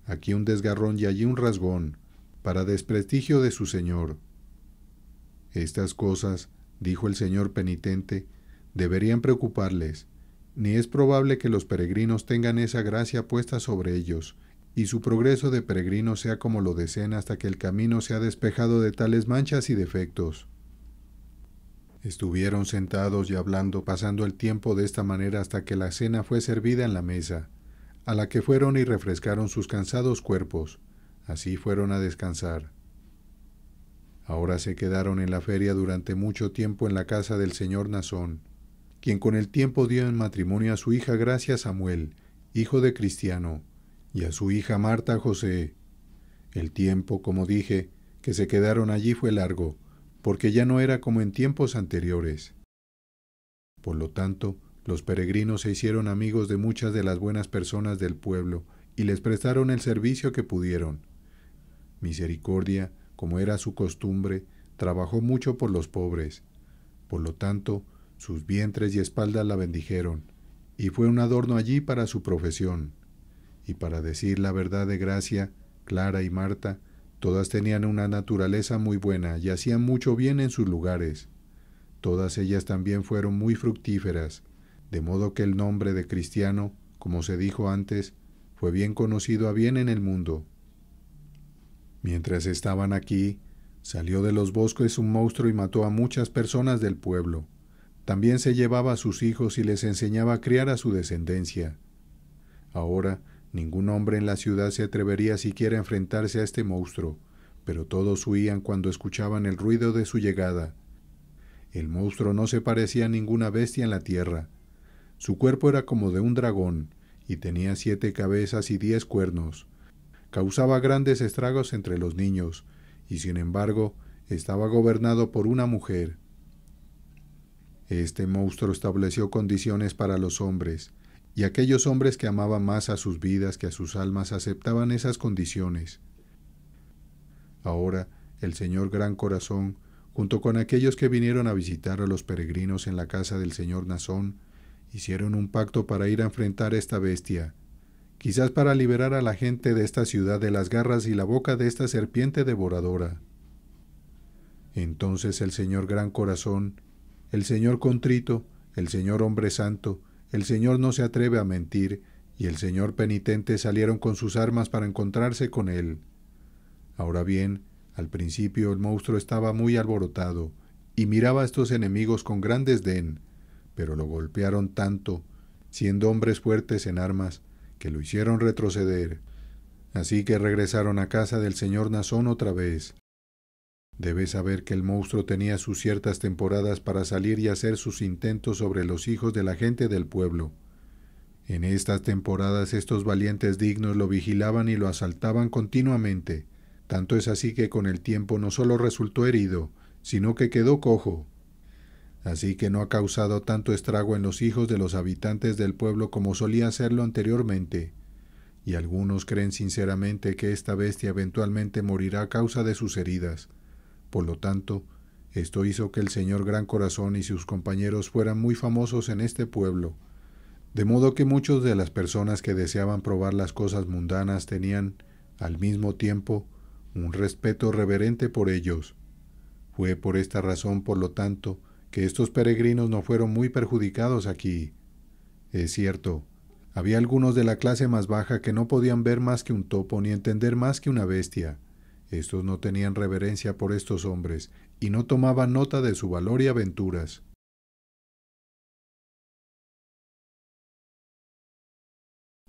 aquí un desgarrón y allí un rasgón, para desprestigio de su señor. Estas cosas, dijo el señor penitente, deberían preocuparles. Ni es probable que los peregrinos tengan esa gracia puesta sobre ellos, y su progreso de peregrino sea como lo deseen hasta que el camino sea despejado de tales manchas y defectos. Estuvieron sentados y hablando, pasando el tiempo de esta manera hasta que la cena fue servida en la mesa, a la que fueron y refrescaron sus cansados cuerpos. Así fueron a descansar. Ahora se quedaron en la feria durante mucho tiempo en la casa del señor Nazón, quien con el tiempo dio en matrimonio a su hija Gracia Samuel, hijo de Cristiano, y a su hija Marta José. El tiempo, como dije, que se quedaron allí fue largo, porque ya no era como en tiempos anteriores. Por lo tanto, los peregrinos se hicieron amigos de muchas de las buenas personas del pueblo y les prestaron el servicio que pudieron. Misericordia, como era su costumbre, trabajó mucho por los pobres. Por lo tanto, sus vientres y espaldas la bendijeron, y fue un adorno allí para su profesión. Y para decir la verdad de Gracia, Clara y Marta, todas tenían una naturaleza muy buena y hacían mucho bien en sus lugares. Todas ellas también fueron muy fructíferas, de modo que el nombre de Cristiano, como se dijo antes, fue bien conocido a bien en el mundo. Mientras estaban aquí, salió de los bosques un monstruo y mató a muchas personas del pueblo. También se llevaba a sus hijos y les enseñaba a criar a su descendencia. Ahora, ningún hombre en la ciudad se atrevería siquiera a enfrentarse a este monstruo, pero todos huían cuando escuchaban el ruido de su llegada. El monstruo no se parecía a ninguna bestia en la tierra. Su cuerpo era como de un dragón, y tenía 7 cabezas y 10 cuernos. Causaba grandes estragos entre los niños, y sin embargo, estaba gobernado por una mujer. Este monstruo estableció condiciones para los hombres, y aquellos hombres que amaban más a sus vidas que a sus almas aceptaban esas condiciones. Ahora, el señor Gran Corazón, junto con aquellos que vinieron a visitar a los peregrinos en la casa del señor Nazón, hicieron un pacto para ir a enfrentar a esta bestia, quizás para liberar a la gente de esta ciudad de las garras y la boca de esta serpiente devoradora. Entonces el señor Gran Corazón, el señor Contrito, el señor Hombre Santo, el señor No se atreve a mentir, y el señor Penitente salieron con sus armas para encontrarse con él. Ahora bien, al principio el monstruo estaba muy alborotado, y miraba a estos enemigos con gran desdén, pero lo golpearon tanto, siendo hombres fuertes en armas, que lo hicieron retroceder. Así que regresaron a casa del señor Nazón otra vez. Debes saber que el monstruo tenía sus ciertas temporadas para salir y hacer sus intentos sobre los hijos de la gente del pueblo. En estas temporadas estos valientes dignos lo vigilaban y lo asaltaban continuamente. Tanto es así que con el tiempo no solo resultó herido, sino que quedó cojo. Así que no ha causado tanto estrago en los hijos de los habitantes del pueblo como solía hacerlo anteriormente, y algunos creen sinceramente que esta bestia eventualmente morirá a causa de sus heridas. Por lo tanto, esto hizo que el señor Gran Corazón y sus compañeros fueran muy famosos en este pueblo, de modo que muchas de las personas que deseaban probar las cosas mundanas tenían, al mismo tiempo, un respeto reverente por ellos. Fue por esta razón, por lo tanto, que estos peregrinos no fueron muy perjudicados aquí. Es cierto, había algunos de la clase más baja que no podían ver más que un topo ni entender más que una bestia. Estos no tenían reverencia por estos hombres y no tomaban nota de su valor y aventuras.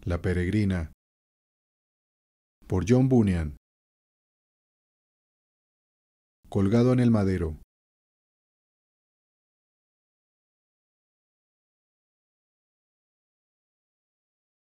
La peregrina, por John Bunyan. Colgado en el madero.